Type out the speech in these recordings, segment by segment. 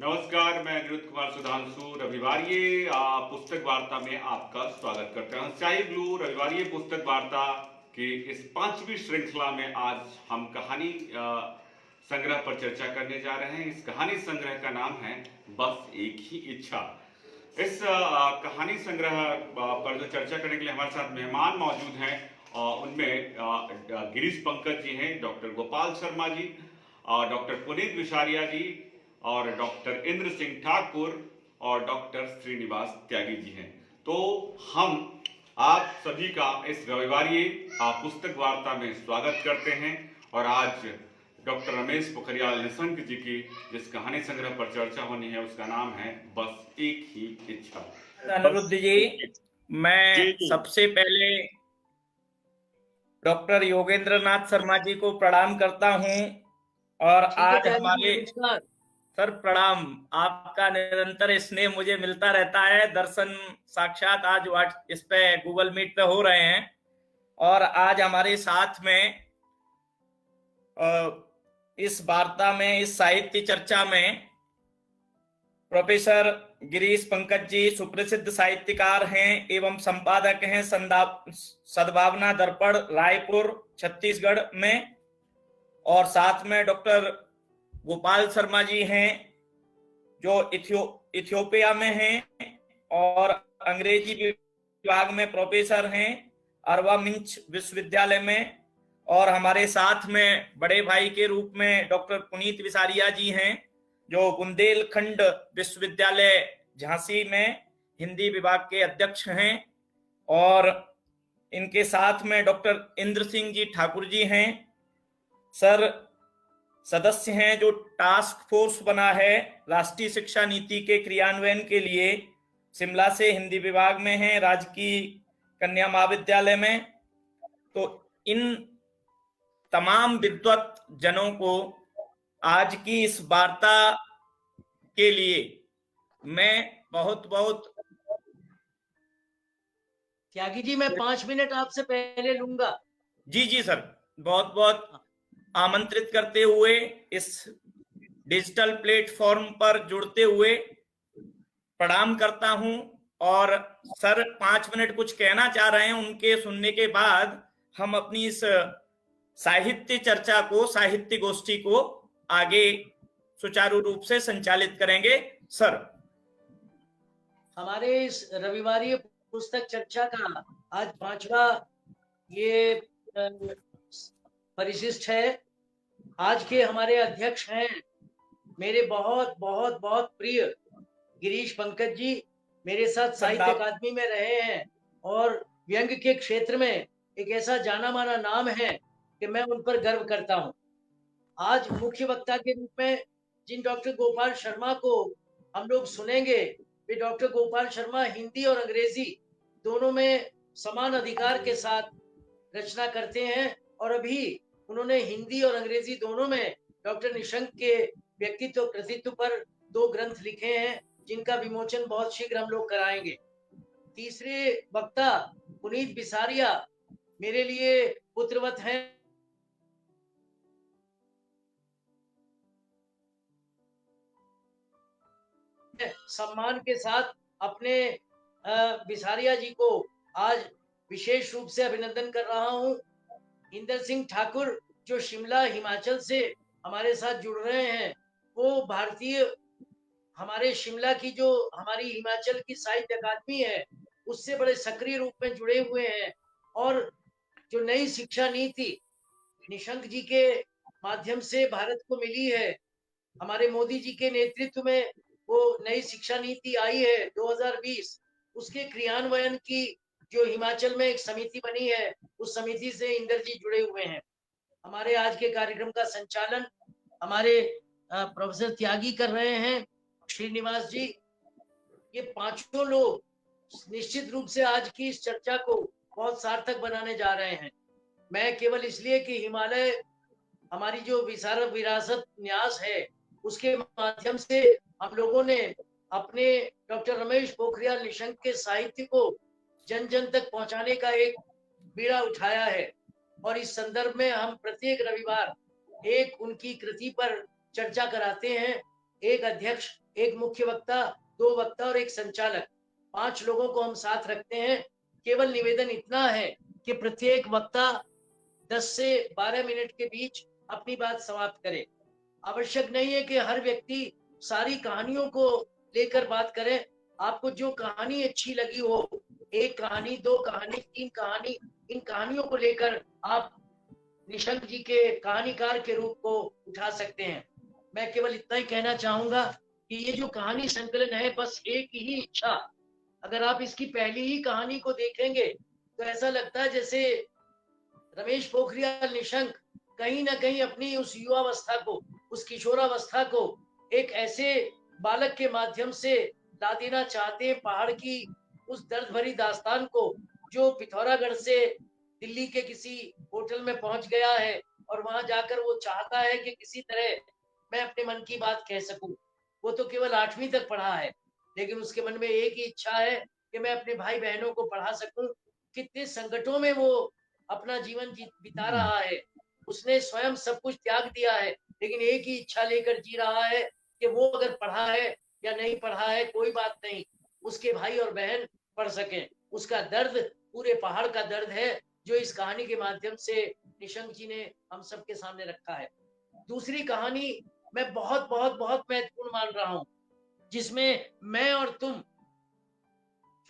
नमस्कार, मैं अनिरुद्ध कुमार सुधांशु रविवारिये पुस्तक वार्ता में आपका स्वागत करते हैं। स्काई ब्लू रविवारिये पुस्तक वार्ता की इस 5वीं श्रृंखला में आज हम कहानी संग्रह पर चर्चा करने जा रहे हैं। इस कहानी संग्रह का नाम है बस एक ही इच्छा। इस कहानी संग्रह पर जो चर्चा करने के लिए हमारे साथ मेहमान मौजूद हैं, उनमें गिरीश पंकज जी हैं, डॉक्टर गोपाल शर्मा जी, डॉक्टर पुनीत विसारिया जी और डॉक्टर इंद्र सिंह ठाकुर और डॉक्टर श्रीनिवास त्यागी जी हैं। तो हम आप सभी का इस रविवारिये पुस्तक वार्ता में स्वागत करते हैं और आज डॉक्टर रमेश पोखरियाल निशंक जी की जिस कहानी संग्रह पर चर्चा होनी है उसका नाम है बस एक ही इच्छा। अनिरुद्ध जी, मैं सबसे पहले डॉक्टर योगेंद्र नाथ शर्मा जी को प्रणाम करता हूं और आज हमारे सर प्रणाम। आपका निरंतर स्नेह मुझे मिलता रहता है। दर्शन साक्षात आज इस पे गूगल मीट पे हो रहे हैं और आज हमारे साथ में इस वार्ता में, इस साहित्य चर्चा में प्रोफेसर गिरीश पंकज जी सुप्रसिद्ध साहित्यकार हैं एवं संपादक हैं सद्भावना दर्पण रायपुर छत्तीसगढ़ में, और साथ में डॉक्टर गोपाल शर्मा जी हैं जो इथियोपिया में हैं और अंग्रेजी विभाग में प्रोफेसर हैं अरवा मिंच विश्वविद्यालय में, और हमारे साथ में बड़े भाई के रूप में डॉक्टर पुनीत विसारिया जी हैं जो बुंदेलखंड विश्वविद्यालय झांसी में हिंदी विभाग के अध्यक्ष हैं, और इनके साथ में डॉक्टर इंद्र सिंह जी ठाकुर जी हैं, सर सदस्य हैं जो टास्क फोर्स बना है राष्ट्रीय शिक्षा नीति के क्रियान्वयन के लिए, शिमला से हिंदी विभाग में हैं, राजकीय कन्या महाविद्यालय में। तो इन तमाम विद्वत जनों को आज की इस वार्ता के लिए मैं बहुत बहुत त्यागी जी, मैं 5 मिनट आपसे पहले लूंगा। जी सर, बहुत बहुत आमंत्रित करते हुए इस डिजिटल प्लेटफॉर्म पर जुड़ते हुए प्रणाम करता हूं। और सर 5 मिनट कुछ कहना चाह रहे हैं, उनके सुनने के बाद हम अपनी इस साहित्य चर्चा को, साहित्य गोष्ठी को आगे सुचारू रूप से संचालित करेंगे। सर, हमारे इस रविवारी पुस्तक चर्चा का आज 5वां ये परिशिष्ट है। आज के हमारे अध्यक्ष हैं मेरे बहुत बहुत बहुत प्रिय गिरीश पंकज जी। मेरे साथ साहित्य अकादमी में रहे हैं और व्यंग के क्षेत्र में एक ऐसा जाना माना नाम है कि मैं उन पर गर्व करता हूं। आज मुख्य वक्ता के रूप में जिन डॉक्टर गोपाल शर्मा को हम लोग सुनेंगे, वे डॉक्टर गोपाल शर्मा हिंदी और अंग्रेजी दोनों में समान अधिकार के साथ रचना करते हैं और अभी उन्होंने हिंदी और अंग्रेजी दोनों में डॉक्टर निशंक के व्यक्तित्व कृतित्व पर 2 ग्रंथ लिखे हैं जिनका विमोचन बहुत शीघ्र हम लोग कराएंगे। तीसरे वक्ता पुनीत विसारिया मेरे लिए पुत्रवत हैं। सम्मान के साथ अपने विसारिया जी को आज विशेष रूप से अभिनंदन कर रहा हूं। इंदर सिंह ठाकुर जो शिमला हिमाचल से हमारे साथ जुड़ रहे हैं, वो भारतीय हमारे शिमला की जो हमारी हिमाचल की साहित्य अकादमी है उससे बड़े सक्रिय रूप में जुड़े हुए हैं, और जो नई शिक्षा नीति निशंक जी के माध्यम से भारत को मिली है, हमारे मोदी जी के नेतृत्व में वो नई शिक्षा नीति आई है 2020, उसके क्रियान्वयन की जो हिमाचल में एक समिति बनी है, उस समिति से इंदर जी जुड़े हुए हैं। हमारे आज के कार्यक्रम का संचालन हमारे प्रोफेसर त्यागी कर रहे हैं, श्रीनिवास जी। ये पांचों लोग निश्चित रूप से आज की इस चर्चा को बहुत सार्थक बनाने जा रहे हैं। मैं केवल इसलिए कि हिमालय हमारी जो विरासत न्यास है उसके माध्यम से हम लोगों ने अपने डॉक्टर रमेश पोखरियाल निशंक के साहित्य को जन जन तक पहुंचाने का एक बीड़ा उठाया है, और इस संदर्भ में हम प्रत्येक रविवार एक उनकी कृति पर चर्चा कराते हैं। एक अध्यक्ष एक मुख्य वक्ता, 2 वक्ता और एक संचालक, 5 लोगों को हम साथ रखते हैं। केवल निवेदन इतना है कि प्रत्येक वक्ता 10 से 12 मिनट के बीच अपनी बात समाप्त करे। आवश्यक नहीं है कि हर व्यक्ति सारी कहानियों को लेकर बात करे। आपको जो कहानी अच्छी लगी हो, 1 कहानी, 2 कहानी, 3 कहानी, इन कहानियों को लेकर आप निशंक जी के कहानीकार के रूप को उठा सकते हैं। मैं केवल इतना ही कहना चाहूंगा कि ये जो कहानी संकलन है, बस एक ही इच्छा, अगर आप इसकी पहली ही कहानी को देखेंगे तो ऐसा लगता है जैसे रमेश पोखरियाल निशंक कहीं ना कहीं अपनी उस युवावस्था को, उस किशोरावस्था को एक ऐसे बालक के माध्यम से ला देना चाहते हैं, पहाड़ की उस दर्द भरी दास्तान को, जो पिथौरागढ़ से दिल्ली के किसी होटल में पहुंच गया है और वहां जाकर वो चाहता है कि किसी तरह मैं अपने मन की बात कह सकूं। वो तो केवल 8वीं तक पढ़ा है, लेकिन उसके मन में एक ही इच्छा है कि मैं अपने भाई बहनों को पढ़ा सकूं। कितने संकटों में वो अपना जीवन बिता रहा है, उसने स्वयं सब कुछ त्याग दिया है, लेकिन एक ही इच्छा लेकर जी रहा है कि वो अगर पढ़ा है या नहीं पढ़ा है कोई बात नहीं, उसके भाई और बहन पढ़ सकें। उसका दर्द पूरे पहाड़ का दर्द है, जो इस कहानी के माध्यम से निशंक जी ने हम सबके सामने रखा है। दूसरी कहानी मैं बहुत बहुत बहुत महत्वपूर्ण मान रहा हूं, जिसमें मैं और तुम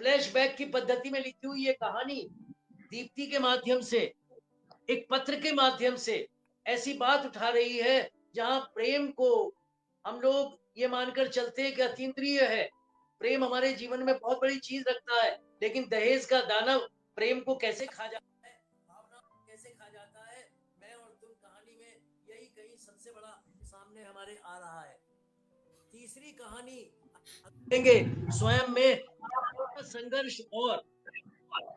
फ्लैशबैक की पद्धति में लिखी हुई ये कहानी दीप्ति के माध्यम से, एक पत्र के माध्यम से ऐसी बात उठा रही है जहां प्रेम को हम लोग ये मानकर चलते हैं कि अतीन्द्रिय है। प्रेम हमारे जीवन में बहुत बड़ी चीज रखता है, लेकिन दहेज का दानव प्रेम को कैसे खा जाता है, भावना को कैसे खा जाता है, मैं और तुम कहानी में यही कहीं सबसे बड़ा सामने हमारे आ रहा है। तीसरी कहानी देंगे स्वयं में संघर्ष, और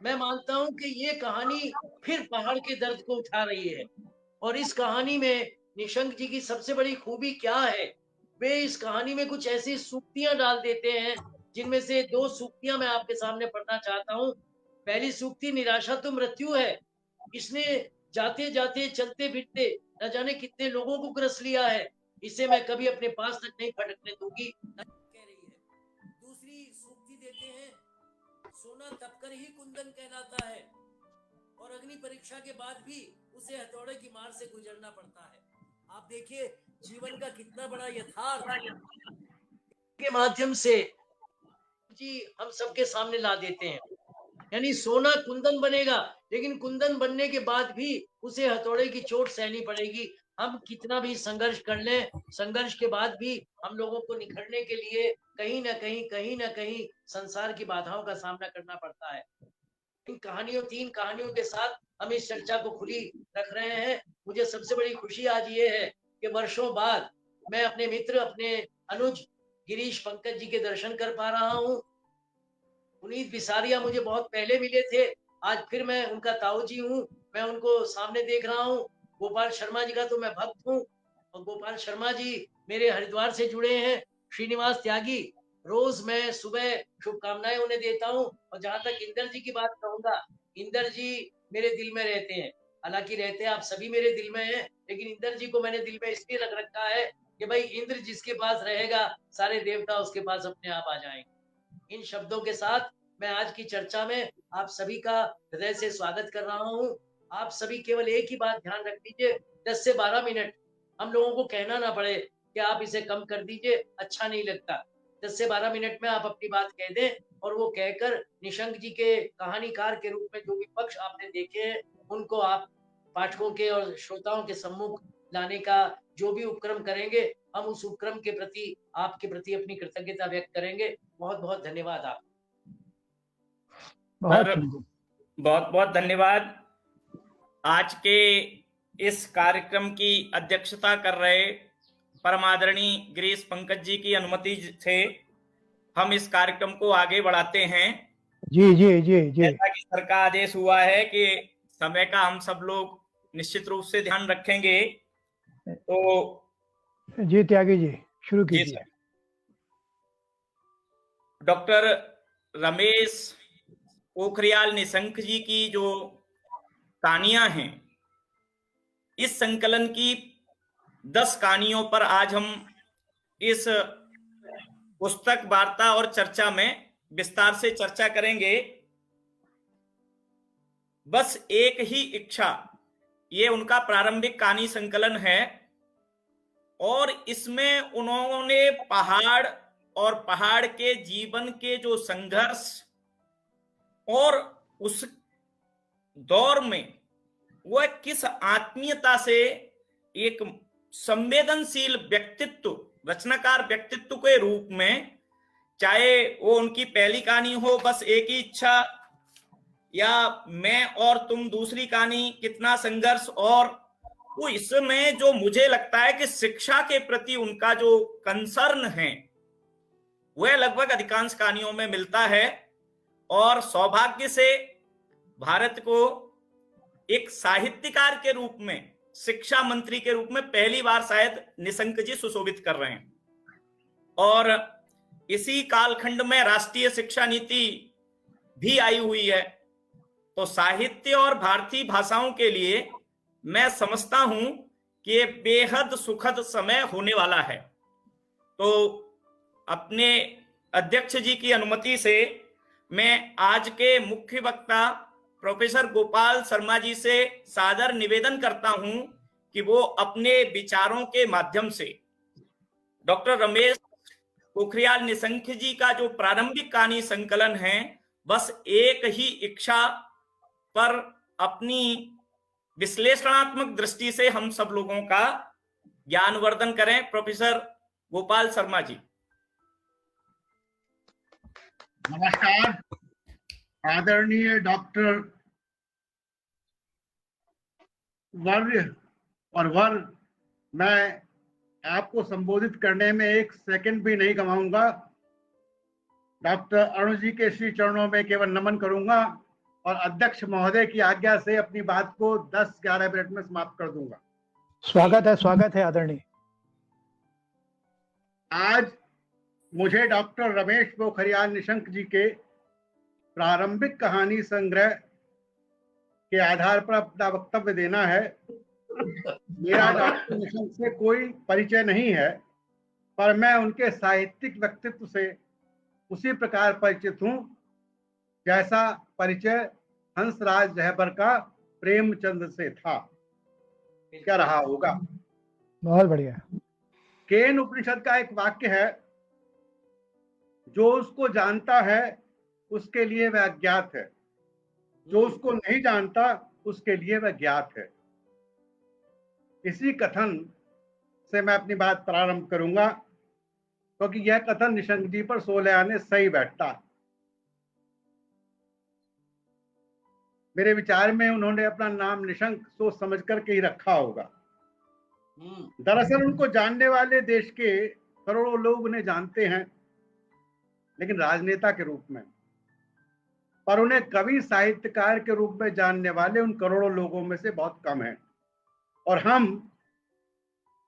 मैं मानता हूं कि ये कहानी फिर पहाड़ के दर्द को उठा रही है। और इस कहानी में निशंक जी की सबसे बड़ी खूबी क्या है, वे इस कहानी में कुछ ऐसी सूक्तियां डाल देते हैं, जिनमें से 2 सूक्तियां मैं आपके सामने पढ़ना चाहता हूं। पहली सूक्ति निराशा तो मृत्यु है। इसने जाते जाते चलते फिरते न जाने कितने लोगों को ग्रस लिया है, इसे मैं कभी अपने पास तक नहीं फटकने दूंगी, कह रही है। दूसरी सूक्ति देते हैं, सोना तपकर ही कुंदन कहलाता है और अग्नि परीक्षा के बाद भी उसे हथौड़े की मार से गुजरना पड़ता है। आप देखिए जीवन का कितना बड़ा यथार्थ के माध्यम से जी हम सबके सामने ला देते हैं। यानी सोना कुंदन बनेगा, लेकिन कुंदन बनने के बाद भी उसे हथौड़े की चोट सहनी पड़ेगी। हम कितना भी संघर्ष कर लें, संघर्ष के बाद भी हम लोगों को निखरने के लिए कहीं ना कहीं संसार की बाधाओं का सामना करना पड़ता है। इन कहानियों, 3 कहानियों के साथ हम इस चर्चा को खुली रख रहे हैं। मुझे सबसे बड़ी खुशी आज ये है कि वर्षों बाद मैं अपने मित्र, अपने अनुज गिरीश पंकज जी के दर्शन कर पा रहा हूँ। पुनीत बिसारिया मुझे बहुत पहले मिले थे, आज फिर मैं उनका ताऊ जी हूँ, मैं उनको सामने देख रहा हूँ। गोपाल शर्मा जी का तो मैं भक्त हूँ, और गोपाल शर्मा जी मेरे हरिद्वार से जुड़े हैं। श्रीनिवास त्यागी, रोज मैं सुबह शुभकामनाएं उन्हें देता हूँ। और जहां तक इंदर जी की बात कहूंगा, इंदर जी मेरे दिल में रहते हैं। हालांकि रहते आप सभी मेरे दिल में हैं, लेकिन इंदर जी को मैंने दिल में इसलिए रख रखा है कि भाई इंद्र जिसके पास रहेगा, सारे देवता उसके पास अपने आप आ जाएंगे। इन शब्दों के साथ मैं आज की चर्चा में आप सभी का हृदय से स्वागत कर रहा हूं। आप सभी केवल एक ही बात ध्यान रख दीजिए, 10 से 12 मिनट हम लोगों को कहना ना पड़े कि आप इसे कम कर दीजिए, अच्छा नहीं लगता। 10 से 12 मिनट में आप अपनी बात कह दें, और वो कहकर निशंक जी के कहानीकार के रूप में जो भी पक्ष आपने देखे हैं, उनको आप पाठकों के और श्रोताओं के सम्मुख लाने का जो भी उपक्रम करेंगे, हम उस उपक्रम के प्रति, आपके प्रति अपनी कृतज्ञता व्यक्त करेंगे। बहुत बहुत धन्यवाद। आप बहुत बहुत धन्यवाद। आज के इस कार्यक्रम की अध्यक्षता कर रहे परम आदरणीय गिरीश पंकज जी की अनुमति से हम इस कार्यक्रम को आगे बढ़ाते हैं। जी जी जी जी। जैसा कि सर का आदेश हुआ है कि समय का हम सब लोग निश्चित रूप से ध्यान रखेंगे, तो जी त्यागी जी शुरू कीजिए। डॉक्टर रमेश पोखरियाल निशंक जी की जो कहानियां हैं, इस संकलन की 10 कहानियों पर आज हम इस पुस्तक वार्ता और चर्चा में विस्तार से चर्चा करेंगे। बस एक ही इच्छा, ये उनका प्रारंभिक कहानी संकलन है और इसमें उन्होंने पहाड़ और पहाड़ के जीवन के जो संघर्ष और उस दौर में वह किस आत्मीयता से एक संवेदनशील व्यक्तित्व, रचनाकार व्यक्तित्व के रूप में, चाहे वो उनकी पहली कहानी हो बस एक ही इच्छा, या मैं और तुम दूसरी कहानी कितना संघर्ष, और वो इसमें जो मुझे लगता है कि शिक्षा के प्रति उनका जो कंसर्न है वह लगभग अधिकांश कहानियों में मिलता है। और सौभाग्य से भारत को एक साहित्यकार के रूप में, शिक्षा मंत्री के रूप में पहली बार शायद निशंक जी सुशोभित कर रहे हैं। और इसी कालखंड में राष्ट्रीय शिक्षा नीति भी आई हुई है। तो साहित्य और भारतीय भाषाओं के लिए मैं समझता हूं कि ये बेहद सुखद समय होने वाला है। तो अपने अध्यक्ष जी की अनुमति से मैं आज के मुख्य वक्ता प्रोफेसर गोपाल शर्मा जी से सादर निवेदन करता हूं कि वो अपने विचारों के माध्यम से डॉक्टर रमेश पोखरियाल निशंक जी का जो प्रारंभिक कहानी संकलन है बस एक ही इच्छा पर अपनी विश्लेषणात्मक दृष्टि से हम सब लोगों का ज्ञानवर्धन करें। प्रोफेसर गोपाल शर्मा जी। नमस्कार आदरणीय डॉक्टर वर्य और वर, मैं आपको संबोधित करने में एक सेकंड भी नहीं गंवाऊंगा। डॉक्टर अरुण जी के श्री चरणों में केवल नमन करूंगा और अध्यक्ष महोदय की आज्ञा से अपनी बात को 10-11 मिनट में समाप्त कर दूंगा। स्वागत है आदरणीय। आज मुझे डॉक्टर रमेश पोखरियाल निशंक जी के प्रारंभिक कहानी संग्रह के आधार पर अपना वक्तव्य देना है। मेरा डॉक्टर निशंक से कोई परिचय नहीं है, पर मैं उनके साहित्यिक व्यक्तित्व से उसी प्रकार परिचित हूं जैसा परिचय हंसराज रहबर का प्रेमचंद से था, क्या रहा होगा। बहुत बढ़िया। केन उपनिषद का एक वाक्य है, जो उसको जानता है उसके लिए वह अज्ञात है, जो उसको नहीं जानता उसके लिए वह ज्ञात है। इसी कथन से मैं अपनी बात प्रारंभ करूंगा, क्योंकि यह कथन निशंक जी पर 16 आने सही बैठता है। मेरे विचार में उन्होंने अपना नाम निशंक सोच समझ करके ही रखा होगा। दरअसल उनको जानने वाले देश के करोड़ों लोग उन्हें जानते हैं, लेकिन राजनेता के रूप में, पर उन्हें कवि साहित्यकार के रूप में जानने वाले उन करोड़ों लोगों में से बहुत कम हैं, और हम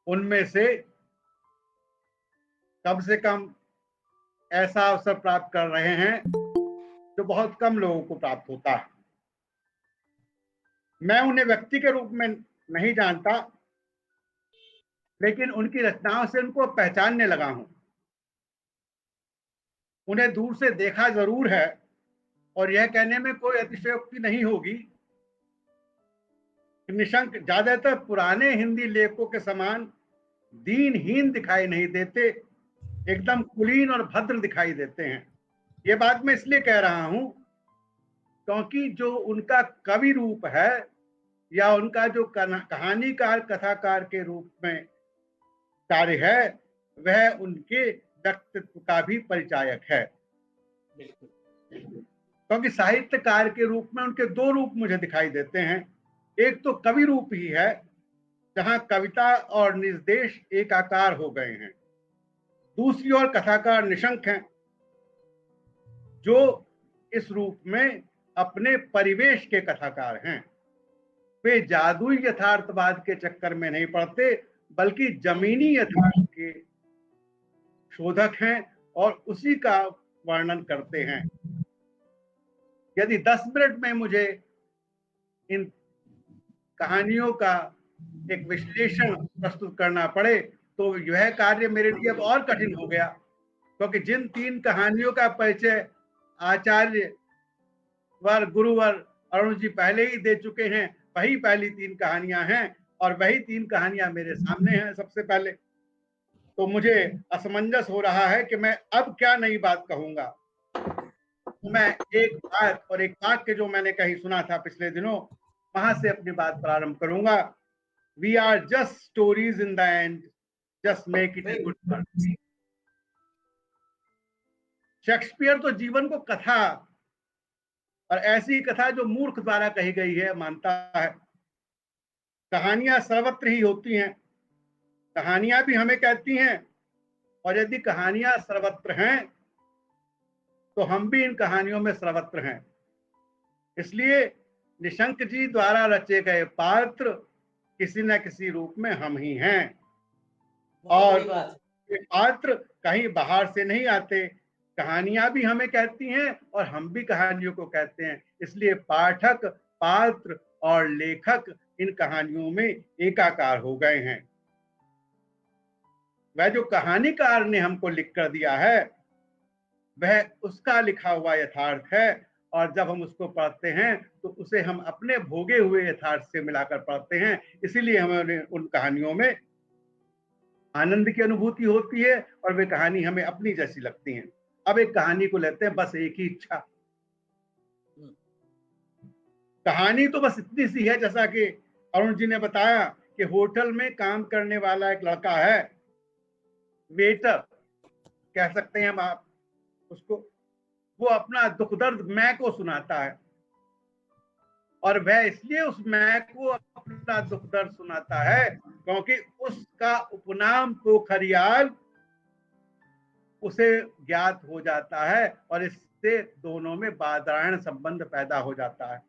उनमें से कम ऐसा अवसर प्राप्त कर रहे हैं जो बहुत कम लोगों को प्राप्त होता है। मैं उन्हें व्यक्ति के रूप में नहीं जानता, लेकिन उनकी रचनाओं से उनको पहचानने लगा हूं। उन्हें दूर से देखा जरूर है, और यह कहने में कोई अतिशयोक्ति नहीं होगी कि निशंक ज्यादातर पुराने हिंदी लेखकों के समान दीनहीन दिखाई नहीं देते, एकदम कुलीन और भद्र दिखाई देते हैं। ये बात मैं इसलिए कह रहा हूं क्योंकि जो उनका कवि रूप है या उनका जो कहानीकार कथाकार के रूप में कार्य है, वह उनके व्यक्तित्व का भी परिचायक है। क्योंकि साहित्यकार के रूप में उनके दो रूप मुझे दिखाई देते हैं। एक तो कवि रूप ही है, जहां कविता और निर्देश एकाकार हो गए हैं। दूसरी ओर कथाकार निशंक हैं, जो इस रूप में अपने परिवेश के कथाकार हैं। वे जादुई यथार्थवाद के चक्कर में नहीं पड़ते, बल्कि जमीनी यथार्थ के शोधक हैं और उसी का वर्णन करते हैं। यदि 10 मिनट में मुझे इन कहानियों का एक विश्लेषण प्रस्तुत करना पड़े तो यह कार्य मेरे लिए अब और कठिन हो गया, क्योंकि जिन 3 कहानियों का परिचय आचार्य वर गुरुवर अरुण जी पहले ही दे चुके हैं, वही पहली 3 कहानियां हैं और वही 3 कहानियां मेरे सामने हैं सबसे पहले। तो मुझे असमंजस हो रहा है कि मैं अब क्या नई बात कहूंगा। मैं एक बात और एक वाक्य जो मैंने कहीं सुना था पिछले दिनों, वहां से अपनी बात प्रारंभ करूंगा। We are just stories in the end, just make it a good work. Shakespeare तो जीवन को कथा, और ऐसी कथा जो मूर्ख द्वारा कही गई है, मानता है। कहानियां सर्वत्र ही होती हैं, कहानियां भी हमें कहती हैं, और यदि कहानियां सर्वत्र हैं तो हम भी इन कहानियों में सर्वत्र हैं। इसलिए निशंक जी द्वारा रचे गए पात्र किसी न किसी रूप में हम ही हैं, और ये पात्र कहीं बाहर से नहीं आते। कहानियां भी हमें कहती हैं और हम भी कहानियों को कहते हैं। इसलिए पाठक, पात्र और लेखक इन कहानियों में एकाकार हो गए हैं। वह जो कहानीकार ने हमको लिख कर दिया है, वह उसका लिखा हुआ यथार्थ है, और जब हम उसको पढ़ते हैं तो उसे हम अपने भोगे हुए यथार्थ से मिलाकर पढ़ते हैं। इसीलिए हमें उन कहानियों में आनंद की अनुभूति होती है और वे कहानी हमें अपनी जैसी लगती हैं। अब एक कहानी को लेते हैं, बस एक ही इच्छा। कहानी तो बस इतनी सी है, जैसा कि अरुण जी ने बताया कि होटल में काम करने वाला एक लड़का है, वेटर कह सकते हैं हम आप उसको। वो अपना दुख दर्द मैं को सुनाता है, और वह इसलिए उस मैं को अपना दुख दर्द सुनाता है क्योंकि उसका उपनाम पोखरियाल उसे ज्ञात हो जाता है, और इससे दोनों में बादरायण संबंध पैदा हो जाता है।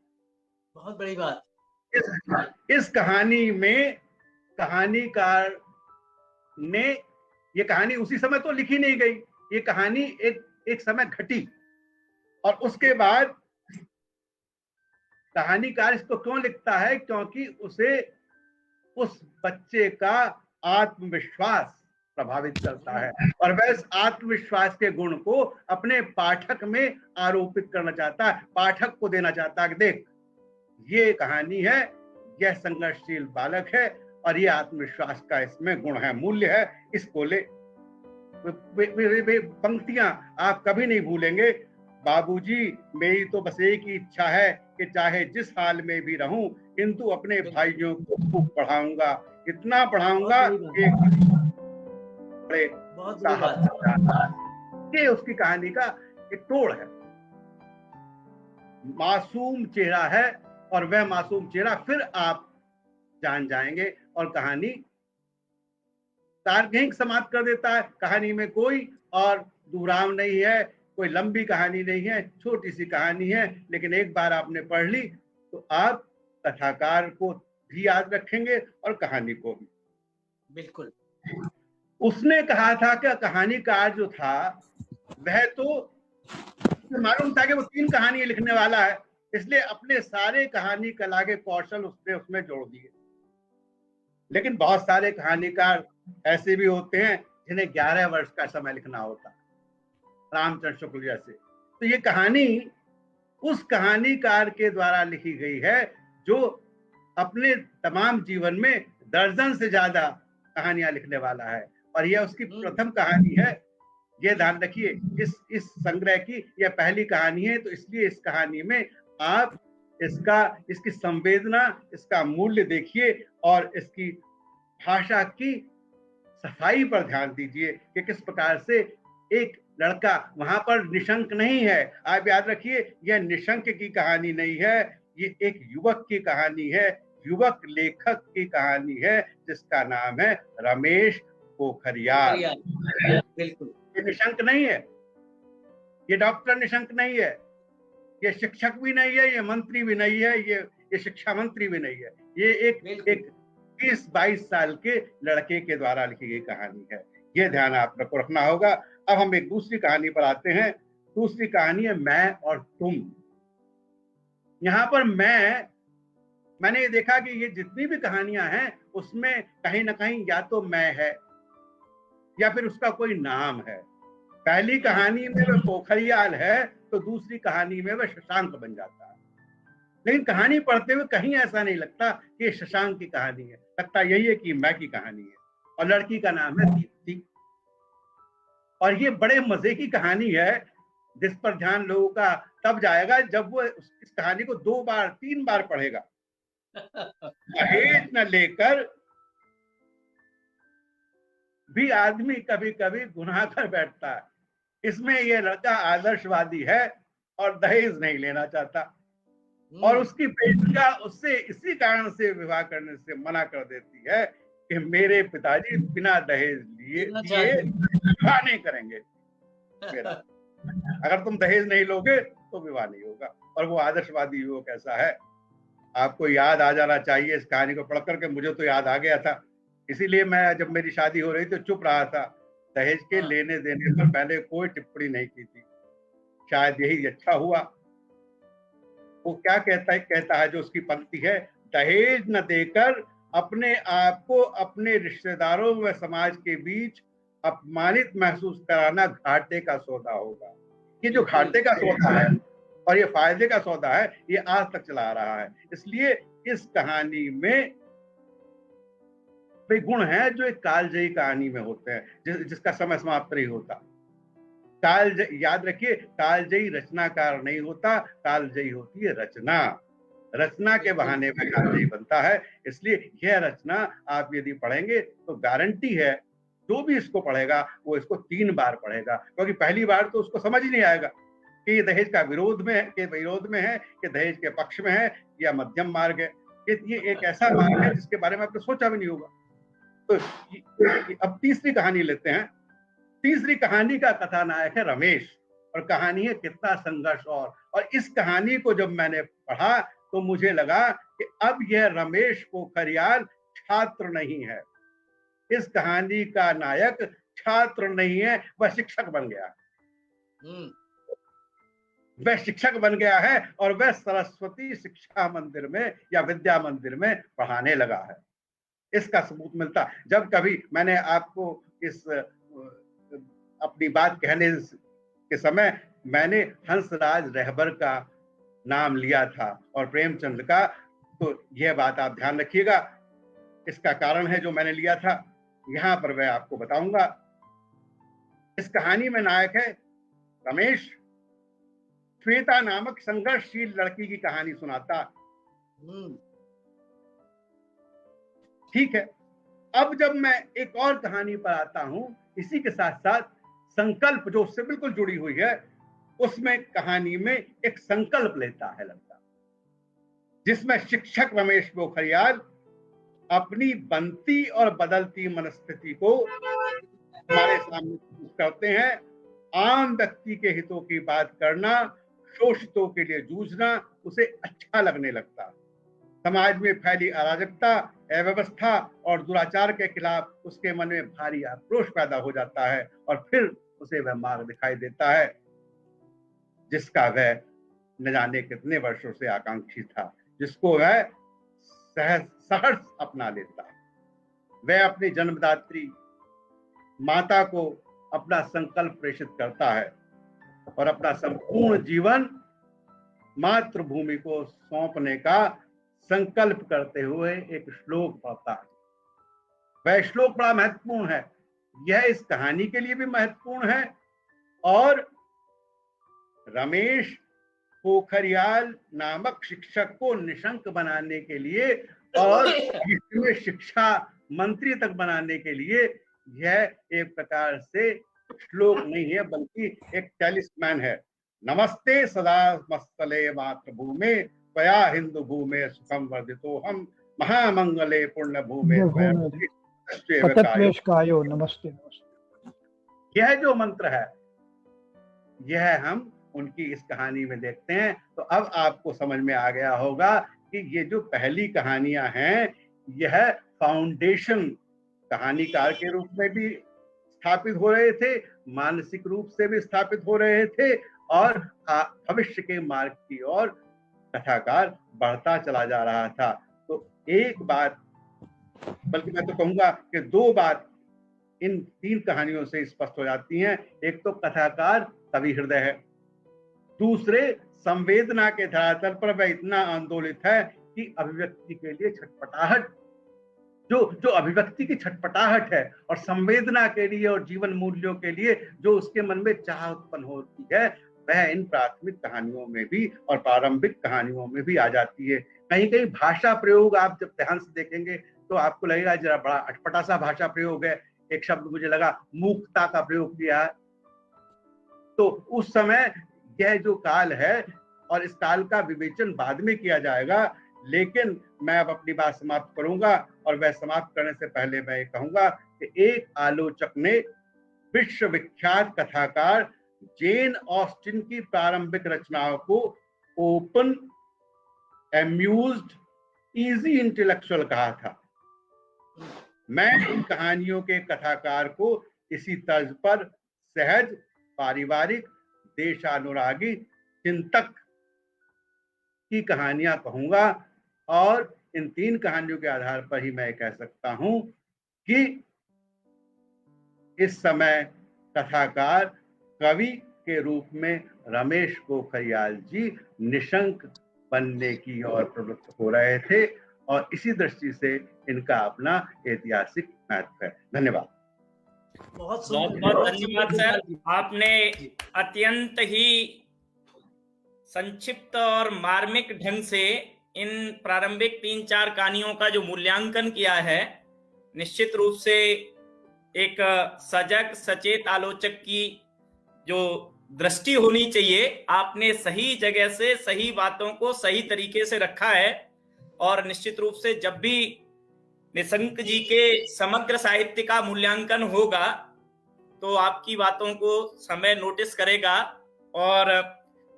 बहुत बड़ी बात। इस कहानी में कहानीकार ने, ये कहानी उसी समय तो लिखी नहीं गई, ये कहानी एक समय घटी, और उसके बाद कहानीकार इसको क्यों लिखता है, क्योंकि उसे उस बच्चे का आत्मविश्वास प्रभावित करता है, और वह इस आत्मविश्वास के गुण को अपने पाठक में आरोपित करना चाहता है, पाठक को देना चाहता है कि देख, ये कहानी है, यह संघर्षशील बालक है, और ये आत्मविश्वास का इसमें गुण है, मूल्य है, इसको ले। वे पंक्तियां आप कभी नहीं भूलेंगे। बाबूजी, मेरी तो बस एक ही इच्छा है कि चाहे जिस हाल में भी रहूं, किंतु अपने भाइयों को खूब पढ़ाऊंगा, इतना पढ़ाऊंगा कि बड़े साहब। ये उसकी कहानी का एक तोड़ है। मासूम चेहरा है, और वह मासूम चेहरा फिर आप जान जाएंगे, और कहानी तार्किक समाप्त कर देता है। कहानी में कोई और दुहराव नहीं है, कोई लंबी कहानी नहीं है, छोटी सी कहानी है, लेकिन एक बार आपने पढ़ ली तो आप कथाकार को भी याद रखेंगे और कहानी को भी। बिल्कुल। उसने कहा था कि कहानीकार जो था वह तो मालूम था कि वो 3 कहानियां लिखने वाला है, इसलिए अपने सारे कहानी कला के कौशल उसने उसमें जोड़ दिए। लेकिन बहुत सारे कहानीकार ऐसे भी होते हैं जिन्हें 11 वर्ष का समय लिखना होता है, रामचंद्र शुक्ल जैसे। तो ये कहानी उस कहानीकार के द्वारा लिखी गई है जो अपने तमाम जीवन में दर्जन से ज्यादा कहानियां लिखने वाला है, और यह उसकी प्रथम कहानी है। ये ध्यान रखिए, इस संग्रह की यह पहली कहानी है, तो इसलिए इस कहानी में आप इसकी संवेदना, इसका मूल्य देखिए, और इसकी भाषा की सफाई पर ध्यान दीजिए कि किस प्रकार से एक लड़का, वहां पर निशंक नहीं है, आप याद रखिए, यह निशंक की कहानी नहीं है, ये एक युवक की कहानी है, युवक लेखक की कहानी है, जिसका नाम है रमेश पोखरियाल। बिल्कुल। ये निशंक नहीं है, ये डॉक्टर निशंक नहीं है, ये शिक्षक भी नहीं है, ये मंत्री भी नहीं है, ये शिक्षा मंत्री भी नहीं है, ये एक 20-22 साल के लड़के के द्वारा लिखी गई कहानी है। ये ध्यान आपको रखना होगा। अब हम एक दूसरी कहानी पर आते हैं। दूसरी कहानी है मैं और तुम। यहाँ पर मैंने ये देखा कि ये जितनी भी कहानियां हैं उसमें कहीं ना कहीं या तो मैं है या फिर उसका कोई नाम है। पहली कहानी में वह पोखरियाल है तो दूसरी कहानी में वह शशांक बन जाता है। लेकिन कहानी पढ़ते हुए कहीं ऐसा नहीं लगता कि ये शशांक की कहानी है, लगता यही है कि मैं की कहानी है और लड़की का नाम है दीप्ति। और ये बड़े मजे की कहानी है जिस पर ध्यान लोगों का तब जाएगा जब वो इस कहानी को 2 बार 3 बार पढ़ेगा। दहेज न लेकर भी आदमी कभी कभी गुनाह कर बैठता है। इसमें ये लड़का आदर्शवादी है और दहेज नहीं लेना चाहता और उसकी प्रेमिका उससे इसी कारण से विवाह करने से मना कर देती है कि मेरे पिताजी बिना दहेज लिए विवाह नहीं करेंगे मेरा। अगर तुम दहेज नहीं लोगे तो विवाह नहीं होगा। और वो आदर्शवादी युवक कैसा है, आपको याद आ जाना चाहिए इस कहानी को पढ़ करके। मुझे तो याद आ गया था, इसीलिए मैं जब मेरी शादी हो रही थी तो चुप रहा था। दहेज के लेने देने पर मैंने कोई टिप्पणी नहीं की थी, शायद यही अच्छा हुआ। वो क्या कहता है जो उसकी पंक्ति है, दहेज न देकर अपने आप को अपने रिश्तेदारों व समाज के बीच अपमानित महसूस कराना घाटे का सौदा होगा। ये जो घाटे का सौदा है और ये फायदे का सौदा है, ये आज तक चला आ रहा है। इसलिए इस कहानी में वे गुण हैं जो एक कालजयी कहानी में होते हैं, जिसका समय समाप्त नहीं होता। याद रखिए, कालजयी रचनाकार नहीं होता, कालजयी होती है रचना। रचना के बहाने में कालजयी बनता है। इसलिए यह रचना आप यदि पढ़ेंगे तो गारंटी है जो भी इसको पढ़ेगा वो इसको 3 बार पढ़ेगा, क्योंकि पहली बार तो उसको समझ ही नहीं आएगा कि ये दहेज का विरोध में है कि दहेज के पक्ष में है या मध्यम मार्ग है। ये एक ऐसा मार्ग है जिसके बारे में आपने सोचा भी नहीं होगा। तो अब तीसरी कहानी लेते हैं। तीसरी कहानी का कथानायक है रमेश और कहानी है कितना संघर्ष। और इस कहानी को जब मैंने पढ़ा तो मुझे लगा कि अब यह रमेश पोखरियाल छात्र नहीं है, इस कहानी का नायक छात्र नहीं है, वह शिक्षक बन गया। वह शिक्षक बन गया है और वह सरस्वती शिक्षा मंदिर में या विद्या मंदिर में पढ़ाने लगा है। इसका सबूत मिलता जब कभी मैंने आपको इस अपनी बात कहने के समय मैंने हंसराज रहबर का नाम लिया था और प्रेमचंद का, तो यह बात आप ध्यान रखिएगा। इसका कारण है जो मैंने लिया था, यहां पर मैं आपको बताऊंगा। इस कहानी में नायक है रमेश। श्वेता नामक संघर्षशील लड़की की कहानी सुनाता। ठीक है, अब जब मैं एक और कहानी पर आता हूं, इसी के साथ साथ संकल्प जो उससे बिल्कुल जुड़ी हुई है, उसमें कहानी में एक संकल्प लेता है लड़का, जिसमें शिक्षक रमेश पोखरियाल अपनी बनती और बदलती मनस्थिति को हमारे सामने करते हैं। आम व्यक्ति के हितों की बात करना, शोषितों के लिए जूझना उसे अच्छा लगने लगता। समाज में फैली अराजकता, अव्यवस्था और दुराचार के खिलाफ उसके मन में भारी आक्रोश पैदा हो जाता है और फिर उसे वह मार्ग दिखाई देता है जिसका वह न जाने कितने वर्षों से आकांक्षी था, जिसको वह सहर्ष अपना लेता। वह अपनी जन्मदात्री माता को अपना संकल्प प्रेषित करता है और अपना संपूर्ण जीवन मातृभूमि को सौंपने का संकल्प करते हुए एक श्लोक पढ़ता है। वह श्लोक बड़ा महत्वपूर्ण है, यह इस कहानी के लिए भी महत्वपूर्ण है और रमेश पोखरियाल नामक शिक्षक को निशंक बनाने के लिए और इसमें शिक्षा मंत्री तक बनाने के लिए यह एक प्रकार से श्लोक नहीं है बल्कि एक टैलिस्मैन है। नमस्ते सदा मस्तले मातृभूमे त्वया हिंदू भूमे सुखम वर्धितो हम महामंगले पुण्य भूमे कायो नमस्ते नमस्ते। यह जो मंत्र है यह हम उनकी इस कहानी में देखते हैं। तो अब आपको समझ में आ गया होगा कि ये जो पहली कहानियां हैं यह फाउंडेशन कहानीकार के रूप में भी स्थापित हो रहे थे, मानसिक रूप से भी स्थापित हो रहे थे और भविष्य के मार्ग की ओर कथाकार बढ़ता चला जा रहा था। तो एक बात, बल्कि मैं तो कहूंगा कि 2 बात इन 3 कहानियों से स्पष्ट हो जाती हैं। एक तो कथाकार कवि हृदय है, दूसरे संवेदना के धरातल पर वह इतना आंदोलित है कि अभिव्यक्ति के लिए छटपटाहट, जो अभिव्यक्ति की छटपटाहट है और संवेदना के लिए और जीवन मूल्यों के लिए जो उसके मन में चाह उत्पन्न होती है, वह इन प्राथमिक कहानियों में भी और प्रारंभिक कहानियों में भी आ जाती है। कहीं कहीं भाषा प्रयोग आप जब ध्यान से देखेंगे तो आपको लगेगा जरा बड़ा अटपटा सा भाषा प्रयोग है। एक शब्द मुझे लगा मूकता का प्रयोग किया है। तो उस समय यह जो काल है, और इस काल का विवेचन बाद में किया जाएगा, लेकिन मैं अब अपनी बात समाप्त करूंगा। और वह समाप्त करने से पहले मैं ये कहूंगा कि एक आलोचक ने विश्वविख्यात कथाकार जेन ऑस्टिन की प्रारंभिक रचनाओं को ओपन, एम्यूज्ड, इजी इंटेलेक्चुअल कहा था। मैं इन कहानियों के कथाकार को इसी तर्ज पर सहज, पारिवारिक, देशानुरागी चिंतक की कहानियां कहूंगा। और इन 3 कहानियों के आधार पर ही मैं कह सकता हूं कि इस समय कथाकार कवि के रूप में रमेश पोखरियाल जी निशंक बनने की ओर प्रवृत्त हो रहे थे, और इसी दृष्टि से इनका अपना ऐतिहासिक महत्व है। धन्यवाद। बहुत बहुत धन्यवाद सर। आपने अत्यंत ही संक्षिप्त और मार्मिक ढंग से इन प्रारंभिक 3-4 कहानियों का जो मूल्यांकन किया है, निश्चित रूप से एक सजग सचेत आलोचक की जो दृष्टि होनी चाहिए, आपने सही जगह से सही बातों को सही तरीके से रखा है। और निश्चित रूप से जब भी निशंक जी के समग्र साहित्य का मूल्यांकन होगा तो आपकी बातों को समय नोटिस करेगा। और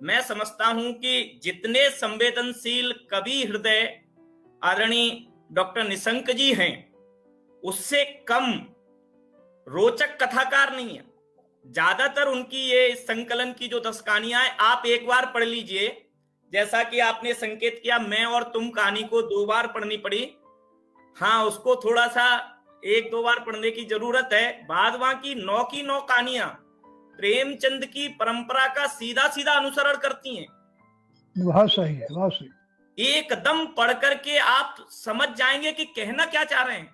मैं समझता हूं कि जितने संवेदनशील कवि हृदय आदरणीय डॉक्टर निशंक जी हैं, उससे कम रोचक कथाकार नहीं है। ज्यादातर उनकी ये संकलन की जो 10 कहानियां हैं, आप एक बार पढ़ लीजिए। जैसा कि आपने संकेत किया, मैं और तुम कहानी को 2 बार पढ़नी पड़ी। हाँ, उसको थोड़ा सा 1-2 बार पढ़ने की जरूरत है। बाद बाकी 9 की 9 कहानियां प्रेमचंद की परंपरा का सीधा सीधा अनुसरण करती हैं। बहुत सही है, बहुत सही। एकदम पढ़ करके आप समझ जाएंगे कि कहना क्या चाह रहे हैं।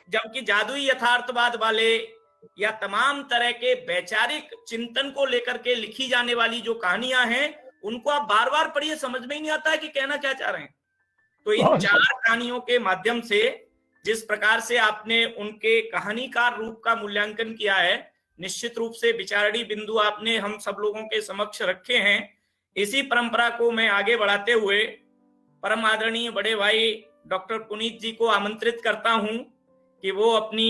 जबकि जादुई यथार्थवाद वाले या तमाम तरह के वैचारिक चिंतन को लेकर के लिखी जाने वाली जो कहानियां हैं, उनको आप बार बार पढ़िए, समझ में ही नहीं आता है कि कहना क्या चाह रहे हैं। तो इन 4 कहानियों के माध्यम से जिस प्रकार से आपने उनके कहानीकार रूप का मूल्यांकन किया है, निश्चित रूप से विचारणीय बिंदु आपने हम सब लोगों के समक्ष रखे हैं। इसी परंपरा को मैं आगे बढ़ाते हुए परम आदरणीय बड़े भाई डॉक्टर पुनीत जी को आमंत्रित करता हूं कि वो अपनी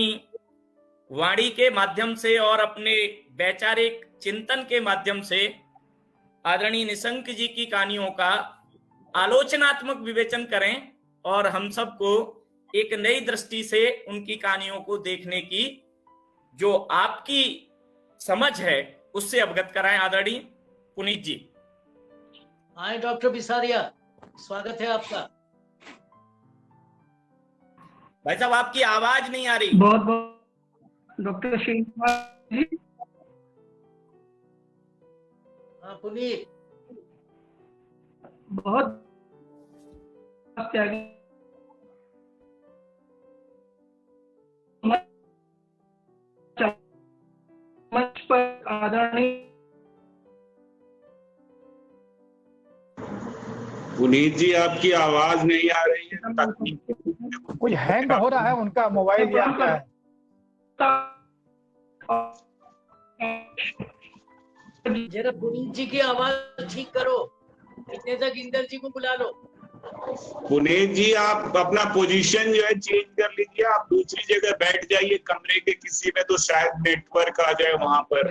वाणी के माध्यम से और अपने वैचारिक चिंतन के माध्यम से आदरणीय निशंक जी की कहानियों का आलोचनात्मक विवेचन करें और हम सबको एक नई दृष्टि से उनकी कहानियों को देखने की जो आपकी समझ है उससे अवगत कराएं। आदरणीय पुनीत जी। आए डॉक्टर बिसारिया, स्वागत है आपका। भाई साहब, आपकी आवाज नहीं आ रही। बहुत बहुत डॉक्टर श्रीनिवास जी। हाँ पुनीत, बहुत त्यागी मंच पर आदरणीय पुनीत जी, आपकी आवाज नहीं आ रही है। कुछ हैंग हो रहा है उनका मोबाइल या क्या है? जरा पुनीत जी की आवाज ठीक करो। इतने तक इंदर जी को बुला लो। पुनीत जी, आप अपना पोजीशन जो है चेंज कर लीजिए। आप दूसरी जगह बैठ जाइए कमरे के किसी में, तो शायद नेटवर्क आ जाए वहां पर।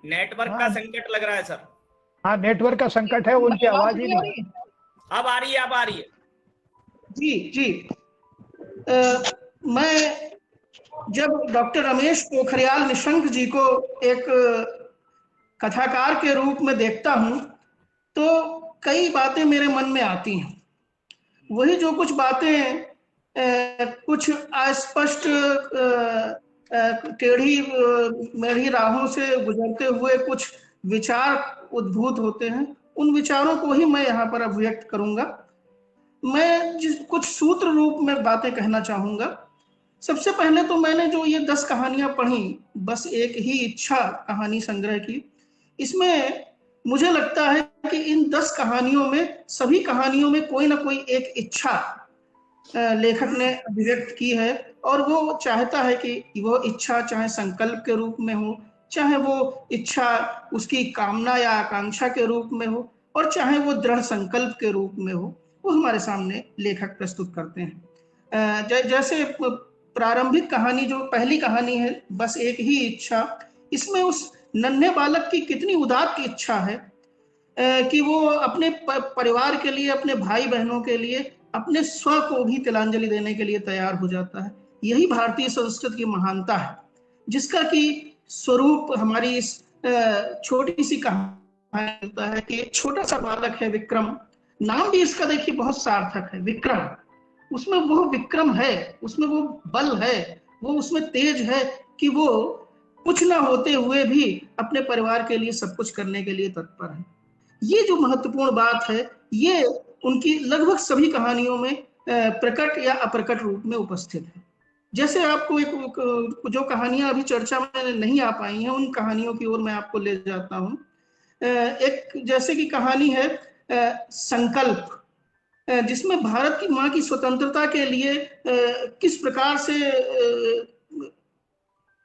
नेटवर्क का संकट लग रहा है सर। हाँ, नेटवर्क का संकट है, उनकी आवाज ही नहीं। अब आ रही है, अब आ रही है। जी। मैं जब डॉक्टर रमेश पोखरियाल निशंक जी को एक कथाकार के रूप में देखता हूं तो कई बातें मेरे मन में आती हैं। वही जो कुछ बातें कुछ अस्पष्ट टेढ़ी मेढ़ी राहों से गुजरते हुए कुछ विचार उद्भूत होते हैं, उन विचारों को ही मैं यहाँ पर अभिव्यक्त करूंगा। मैं कुछ सूत्र रूप में बातें कहना चाहूंगा। सबसे पहले तो मैंने जो ये 10 कहानियां पढ़ी, बस एक ही इच्छा कहानी संग्रह की, इसमें मुझे लगता है कि इन 10 कहानियों में, सभी कहानियों में कोई ना कोई एक इच्छा लेखक ने अभिव्यक्त की है, और वो चाहता है कि वो इच्छा चाहे संकल्प के रूप में हो, चाहे वो इच्छा उसकी कामना या आकांक्षा के रूप में हो, और चाहे वो दृढ़ संकल्प के रूप में हो, वो हमारे सामने लेखक प्रस्तुत करते हैं। जैसे प्रारंभिक कहानी, जो पहली कहानी है बस एक ही इच्छा, इसमें उस नन्हे बालक की कितनी उदात्त की इच्छा है कि वो अपने परिवार के लिए, अपने भाई बहनों के लिए, अपने स्व को भी तिलांजलि देने के लिए तैयार हो जाता है। यही भारतीय संस्कृति की महानता है, जिसका कि स्वरूप हमारी इस छोटी सी कहानी होता है कि एक छोटा सा बालक है विक्रम, नाम भी इसका देखिए बहुत सार्थक है, विक्रम। उसमें वो विक्रम है, उसमें वो बल है, वो उसमें तेज है कि वो कुछ ना होते हुए भी अपने परिवार के लिए सब कुछ करने के लिए तत्पर है। ये जो महत्वपूर्ण बात है, ये उनकी लगभग सभी कहानियों में प्रकट या अप्रकट रूप में उपस्थित है। जैसे आपको एक जो कहानियां अभी चर्चा में नहीं आ पाई हैं, उन कहानियों की ओर मैं आपको ले जाता हूं। एक जैसे कि कहानी है संकल्प, जिसमें भारत की मां की स्वतंत्रता के लिए किस प्रकार से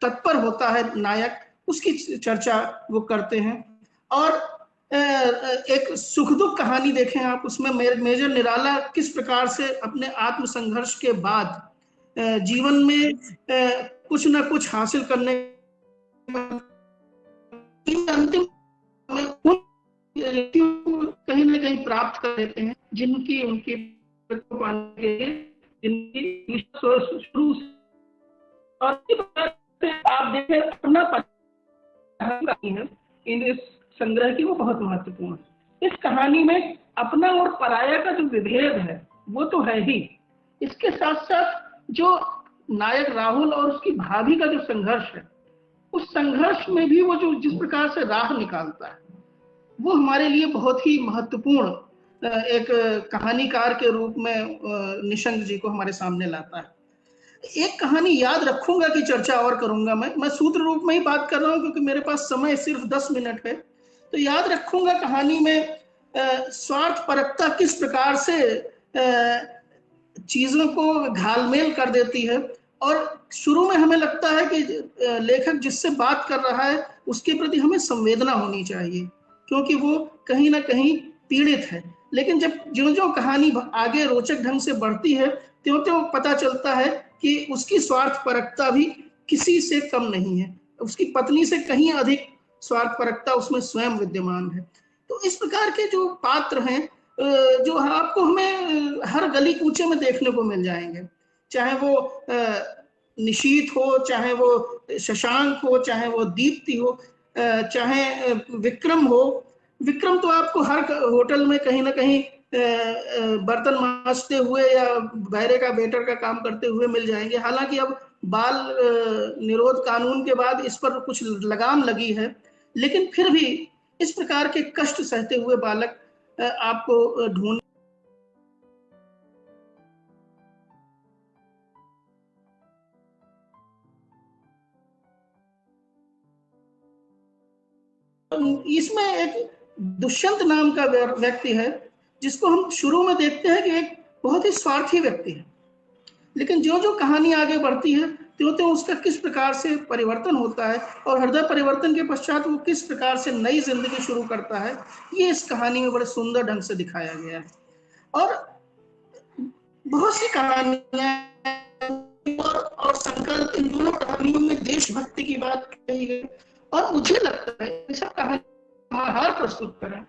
तत्पर होता है नायक, उसकी चर्चा वो करते हैं। और एक सुख दुख कहानी देखें आप, उसमें मेजर निराला किस प्रकार से अपने आत्मसंघर्ष के बाद जीवन में कुछ ना कुछ हासिल करने अंतिम कहीं ना कहीं प्राप्त कर लेते हैं, जिनकी उनकी पाने के लिए जिनकी शुरू और आप देखें अपना इन इस संग्रह की वो बहुत महत्वपूर्ण है। इस कहानी में अपना और पराया का जो विभेद है वो तो है ही, इसके साथ साथ जो नायक राहुल और उसकी भाभी का जो संघर्ष है, उस संघर्ष में भी वो जो जिस प्रकार से राह निकालता है, वो हमारे लिए बहुत ही महत्वपूर्ण एक कहानीकार के रूप में निशंक जी को हमारे सामने लाता है। एक कहानी याद रखूंगा कि चर्चा और करूंगा, मैं सूत्र रूप में ही बात कर रहा हूं क्योंकि मेरे पास समय सिर्फ 10 मिनट है। तो याद रखूंगा कहानी में स्वार्थ परकता किस प्रकार से चीजों को घालमेल कर देती है, और शुरू में हमें लगता है कि लेखक जिससे बात कर रहा है उसके प्रति हमें संवेदना होनी चाहिए, क्योंकि वो कहीं ना कहीं पीड़ित है। लेकिन जब जो कहानी आगे रोचक ढंग से बढ़ती है, त्यों पता चलता है कि उसकी स्वार्थ परकता भी किसी से कम नहीं है, उसकी पत्नी से कहीं अधिक स्वार्थ परकता उसमें स्वयं विद्यमान है। तो इस प्रकार के जो पात्र हैं, जो आपको हमें हर गली कूचे में देखने को मिल जाएंगे, चाहे वो निशीथ हो, चाहे वो शशांक हो, चाहे वो दीप्ति हो, चाहे विक्रम हो। विक्रम तो आपको हर होटल में कहीं ना कहीं बर्तन मांजते हुए या बहरे का वेटर का काम करते हुए मिल जाएंगे। हालांकि अब बाल निरोध कानून के बाद इस पर कुछ लगाम लगी है, लेकिन फिर भी इस प्रकार के कष्ट सहते हुए बालक आपको ढूंढ इसमें एक दुष्यंत नाम का व्यक्ति है, जिसको हम शुरू में देखते हैं कि एक बहुत ही स्वार्थी व्यक्ति है, लेकिन जो जो कहानी आगे बढ़ती है त्यों उसका किस प्रकार से परिवर्तन होता है और हृदय परिवर्तन के पश्चात वो किस प्रकार से नई जिंदगी शुरू करता है, ये इस कहानी में बड़े सुंदर ढंग से दिखाया गया है। और बहुत सी कहानियां और संकल्प, इन दोनों कहानियों में देशभक्ति की बात कही गई, और मुझे लगता है ऐसा कहानी समाहार प्रस्तुत करें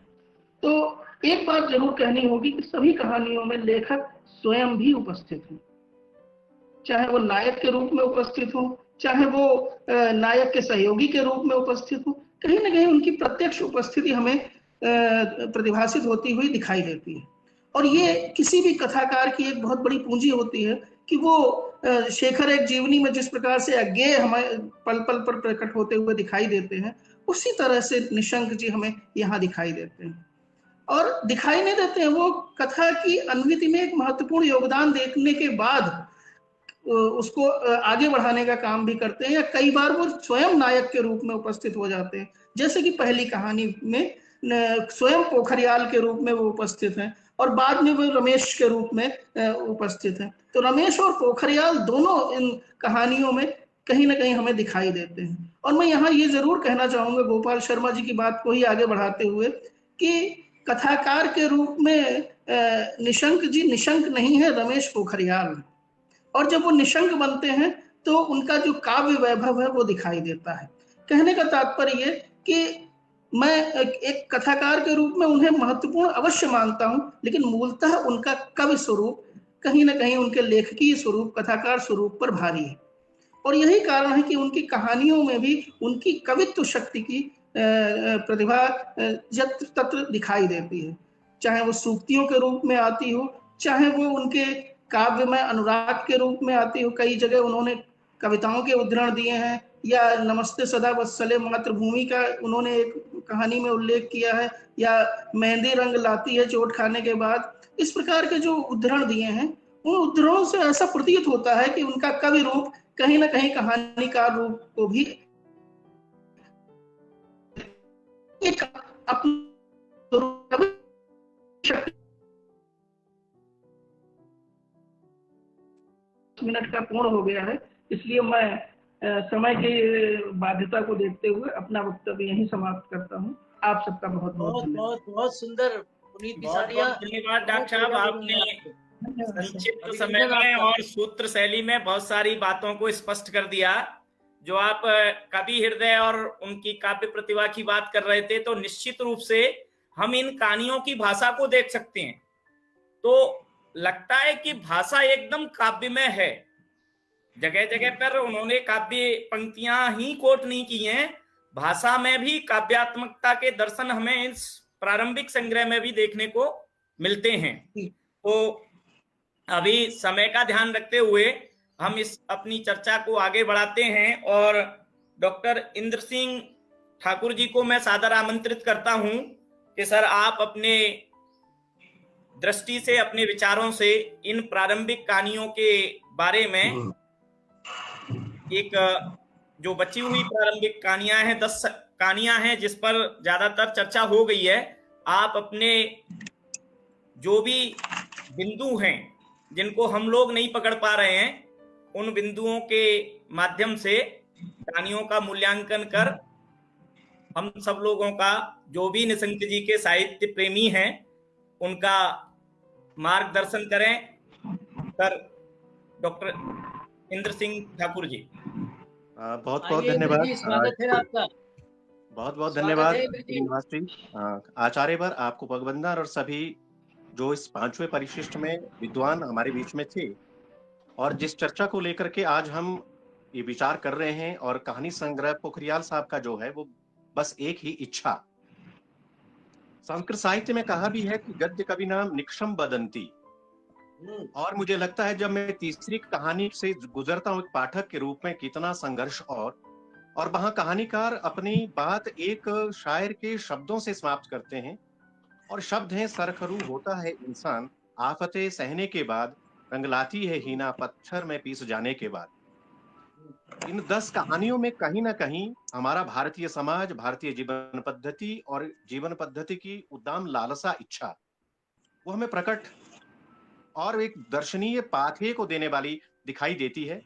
तो एक बात जरूर कहनी होगी कि सभी कहानियों में लेखक स्वयं भी उपस्थित हो, चाहे वो नायक के रूप में उपस्थित हो, चाहे वो नायक के सहयोगी के रूप में उपस्थित हो, कहीं ना कहीं उनकी प्रत्यक्ष उपस्थिति हमें प्रतिभासित होती हुई दिखाई देती है। और ये किसी भी कथाकार की एक बहुत बड़ी पूंजी होती है कि वो शेखर एक जीवनी में जिस प्रकार से अज्ञेय हमें पल पल पर प्रकट होते हुए दिखाई देते हैं, उसी तरह से निशंक जी हमें यहाँ दिखाई देते हैं। और दिखाई नहीं देते हैं, वो कथा की अनविधि में एक महत्वपूर्ण योगदान देखने के बाद उसको आगे बढ़ाने का काम भी करते हैं, या कई बार वो स्वयं नायक के रूप में उपस्थित हो जाते हैं। जैसे कि पहली कहानी में स्वयं पोखरियाल के रूप में वो उपस्थित हैं, और बाद में वो रमेश के रूप में उपस्थित हैं। तो रमेश और पोखरियाल दोनों इन कहानियों में कहीं ना कहीं हमें दिखाई देते हैं। और मैं यहाँ ये जरूर कहना चाहूंगा गोपाल शर्मा जी की बात को ही आगे बढ़ाते हुए कि कथाकार के रूप में निशंक जी निशंक नहीं है, रमेश पोखरियाल है। और जब वो निशंक बनते हैं तो उनका जो काव्य वैभव है वो दिखाई देता है। कहने का तात्पर्य ये कि मैं एक कथाकार के रूप में उन्हें महत्वपूर्ण अवश्य मानता हूं, लेकिन मूलतः उनका कवि स्वरूप कहीं ना कहीं उनके लेखकीय स्वरूप, कथाकार स्वरूप पर भारी है। और यही कारण है कि उनकी कहानियों में भी उनकी कवित्व शक्ति की प्रतिभा यत्र तत्र दिखाई देती है, चाहे वो सूक्तियों के रूप में आती हो, चाहे वो उनके काव्य में अनुराग के रूप में आती हो। कई जगह उन्होंने कविताओं के उद्धरण दिए हैं, या नमस्ते सदा वत्सले मातृभूमि का उन्होंने एक कहानी में उल्लेख किया है, या मेहंदी रंग लाती है चोट खाने के बाद। इस प्रकार के जो उद्धरण दिए हैं, उन उद्धरणों से ऐसा प्रतीत होता है कि उनका कवि रूप कहीं ना कहीं कहानीकार रूप को भी एक मिनट का पूर्ण हो गया है, इसलिए मैं समय की बाध्यता को देखते हुए अपना वक्तव्य यहीं समाप्त करता हूं। आप सबका बहुत बहुत सुंदर पुनीत बिसारिया। धन्यवाद डॉक्टर साहब, आपने संक्षिप्त समय में और सूत्र शैली में बहुत सारी बातों को स्पष्ट कर दिया। जो आप कवि हृदय और उनकी काव्य प्रतिभा की बात कर रहे थे, तो निश्चित रूप से हम इन कहानियों की भाषा को देख सकते हैं तो लगता है कि भाषा एकदम काव्य में है। जगह जगह पर उन्होंने काव्य पंक्तियां ही कोट नहीं की हैं, भाषा में भी काव्यात्मकता के दर्शन हमें इस प्रारंभिक संग्रह में भी देखने को मिलते हैं। तो अभी समय का ध्यान रखते हुए हम इस अपनी चर्चा को आगे बढ़ाते हैं और डॉक्टर इंद्र सिंह ठाकुर जी को मैं सादर आमंत्रित करता हूं कि सर आप अपने दृष्टि से, अपने विचारों से इन प्रारंभिक कहानियों के बारे में, एक जो बची हुई प्रारंभिक कहानियां हैं, 10 कहानियां हैं जिस पर ज्यादातर चर्चा हो गई है, आप अपने जो भी बिंदु हैं जिनको हम लोग नहीं पकड़ पा रहे हैं, उन बिंदुओं के माध्यम से कहानियों का मूल्यांकन कर हम सब लोगों का, जो भी निशंक जी के साहित्य प्रेमी हैं, उनका मार्गदर्शन करें। सर डॉक्टर इंद्र सिंह ठाकुर जी, बहुत बहुत धन्यवाद। स्वागत है आपका। बहुत बहुत धन्यवाद आचार्य पर, आपको पगबंदन और सभी जो इस 5वें परिशिष्ट में विद्वान हमारे बीच में थे, और जिस चर्चा को लेकर के आज हम ये विचार कर रहे हैं। और कहानी संग्रह पोखरियाल साहब का जो है वो बस एक ही इच्छा। संस्कृत साहित्य में कहा भी है कि गद्य कवि नाम निक्षम बदंती, और मुझे लगता है जब मैं तीसरी कहानी से गुजरता हूं एक पाठक के रूप में, कितना संघर्ष। और वहां कहानीकार अपनी बात एक शायर के शब्दों से समाप्त करते हैं, और शब्द हैं सरखरू होता है इंसान, आफतें सहने के बाद रंगलाती है हीना पत्थर में पीस जाने के बाद। इन 10 कहानियों में कहीं ना कहीं हमारा भारतीय समाज, भारतीय जीवन पद्धति और जीवन पद्धति की उद्दाम लालसा, इच्छा, वो हमें प्रकट और एक दर्शनीय पाथेय को देने वाली दिखाई देती है।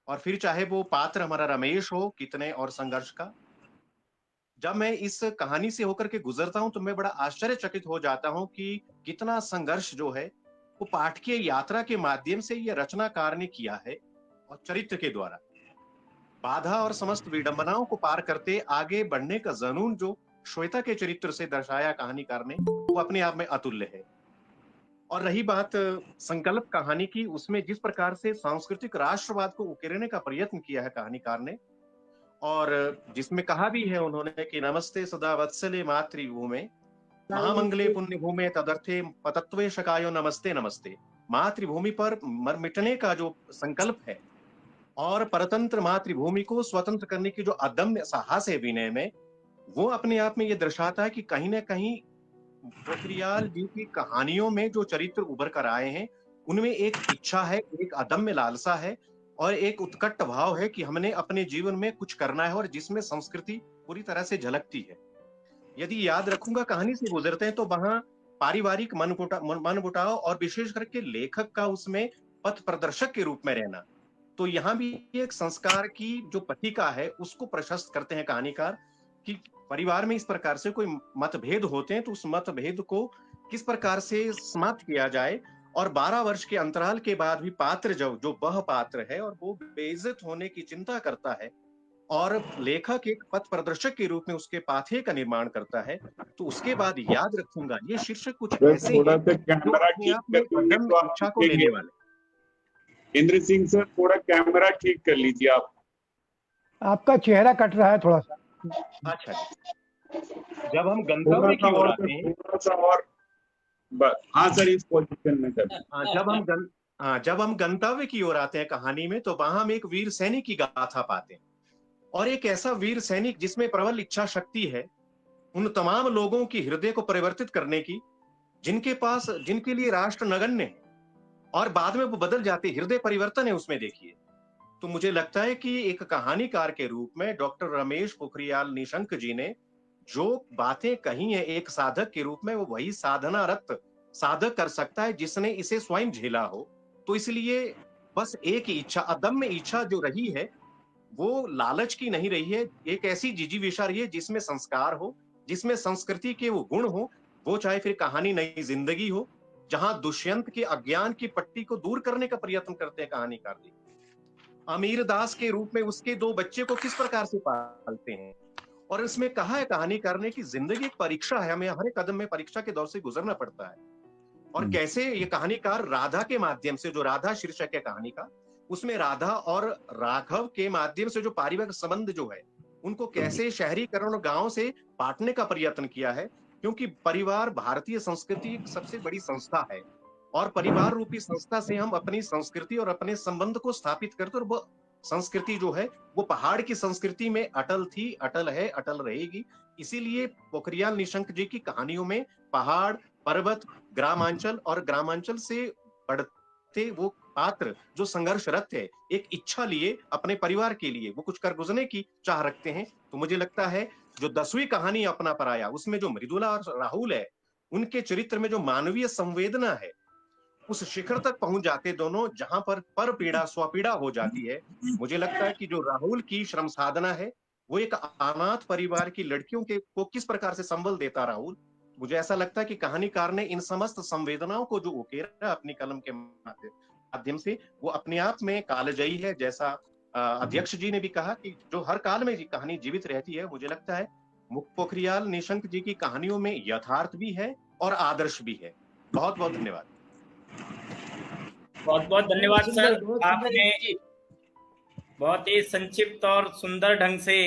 और फिर चाहे वो पात्र हमारा रमेश हो कितने और संघर्ष का, जब मैं इस कहानी से होकर के गुजरता हूं तो मैं बड़ा आश्चर्यचकित हो जाता हूं कि कितना संघर्ष जो है वो पाठकीय यात्रा के माध्यम से ये रचनाकार ने किया है, और चरित्र के द्वारा बाधा और समस्त विडंबनाओं को पार करते आगे बढ़ने का जुनून जो श्वेता के चरित्र से दर्शाया कहानीकार ने, वो अपने आप में अतुल्य है। और रही बात संकल्प कहानी की, उसमें जिस प्रकार से सांस्कृतिक राष्ट्रवाद को उकेरने का प्रयत्न किया है कहानीकार ने, और जिसमें कहा भी है उन्होंने कि नमस्ते सदा वत्सले मातृभूमे महामंगले पुण्य भूमे तदर्थे पतत्वे शकायो नमस्ते नमस्ते। मातृभूमि पर मर मिटने का जो संकल्प है और परतंत्र मातृभूमि को स्वतंत्र करने की जो अदम्य साहस है विनय में, वो अपने आप में ये दर्शाता है कि कहीं ना कहीं पोखरियाल जी की कहानियों में जो चरित्र उभर कर आए हैं, उनमें एक इच्छा है, एक अदम्य लालसा है और एक उत्कट भाव है कि हमने अपने जीवन में कुछ करना है और जिसमें संस्कृति पूरी तरह से झलकती है। यदि याद रखूंगा कहानी से गुजरते हैं तो वहां पारिवारिक मनमुटाव और विशेष करके लेखक का उसमें पथ प्रदर्शक के रूप में रहना, तो यहाँ भी एक संस्कार की जो पथिका है उसको प्रशस्त करते हैं कहानीकार कि परिवार में इस प्रकार से कोई मतभेद होते हैं तो उस मतभेद को किस प्रकार से समाप्त किया जाए। और 12 वर्ष के अंतराल के बाद भी पात्र जो वह पात्र है और वो बेइज्जत होने की चिंता करता है और लेखक एक पथ प्रदर्शक के रूप में उसके पाथे का निर्माण करता है, तो उसके बाद याद रखूंगा ये शीर्षक कुछ ऐसे हैं जो अपने आप में अदम्य इच्छा को लेने वाले। इंद्र सिंह सर, थोड़ा कैमरा ठीक कर लीजिए आप। आपका चेहरा कट रहा है थोड़ा सा। अच्छा, जब हम गंतव्य की ओर आते हैं, थोड़ा सा और हाँ सर, इस पोजीशन में सर। जब हम गंतव्य की ओर आते हैं कहानी में, तो वहां हम एक वीर सैनिक की गाथा पाते हैं और एक ऐसा वीर सैनिक जिसमें प्रबल इच्छा शक्ति है उन तमाम लोगों की हृदय को परिवर्तित करने की जिनके लिए राष्ट्र नगण्य है और बाद में वो बदल जाते, हृदय परिवर्तन है उसमें देखिए। तो मुझे लगता है कि एक कहानीकार के रूप में डॉक्टर रमेश पोखरियाल निशंक जी ने जो बातें कही है एक साधक के रूप में, वो वही साधनारत साधक कर सकता है जिसने इसे स्वयं झेला हो। तो इसलिए बस एक ही इच्छा, अदम्य इच्छा जो रही है वो लालच की नहीं रही है, एक ऐसी जिजीविषा रही है जिसमें संस्कार हो, जिसमें संस्कृति के वो गुण हो, वो चाहे फिर कहानी नई जिंदगी हो, जहां दुष्यंत के अज्ञान की पट्टी को दूर करने का प्रयत्न करते हैं कहानीकार जी। अमीर दास के रूप में उसके 2 बच्चे को किस प्रकार से पालते हैं और इसमें कहा है कहानीकार ने कि जिंदगी एक परीक्षा है, हमें हर एक कदम में परीक्षा के दौर से गुजरना पड़ता है। और कैसे ये कहानीकार राधा के माध्यम से, जो राधा शीर्षक है कहानी का, उसमें राधा और राघव के माध्यम से जो पारिवारिक संबंध जो है उनको कैसे शहरीकरण और गांव से बांटने का प्रयत्न किया है, क्योंकि परिवार भारतीय संस्कृति की सबसे बड़ी संस्था है और परिवार रूपी संस्था से हम अपनी संस्कृति और अपने संबंध को स्थापित करते, और वो संस्कृति जो है वो पहाड़ की संस्कृति में अटल थी, अटल है, अटल रहेगी। इसीलिए पोखरियाल निशंक जी की कहानियों में पहाड़, पर्वत, ग्रामांचल और ग्रामांचल से बढ़ते वो पात्र जो संघर्षरत है, एक इच्छा लिए अपने परिवार के लिए वो कुछ कर गुजरने की चाह रखते हैं। तो मुझे लगता है जो 10वीं कहानी अपना पराया, उसमें जो मृदुला और राहुल है, उनके चरित्र में जो मानवीय संवेदना है, उस शिखर तक पहुंच जाते दोनों जहां पर पीड़ा स्वपीड़ा हो जाती है। मुझे लगता है कि जो राहुल की श्रम साधना है वो एक अनाथ परिवार की लड़कियों को किस प्रकार से संबल देता राहुल, मुझे ऐसा लगता है कि कहानीकार ने इन समस्त संवेदनाओं को जो उकेरा अपनी कलम के माध्यम से, वो अपने आप में कालजयी है। जैसा अध्यक्ष जी ने भी कहा कि जो हर काल में कहानी जीवित रहती है, मुझे लगता है पोखरियाल निशंक जी की कहानियों में यथार्थ भी है और आदर्श भी है। बहुत बहुत धन्यवाद। बहुत बहुत धन्यवाद सर, आपने बहुत ही संक्षिप्त और सुंदर ढंग से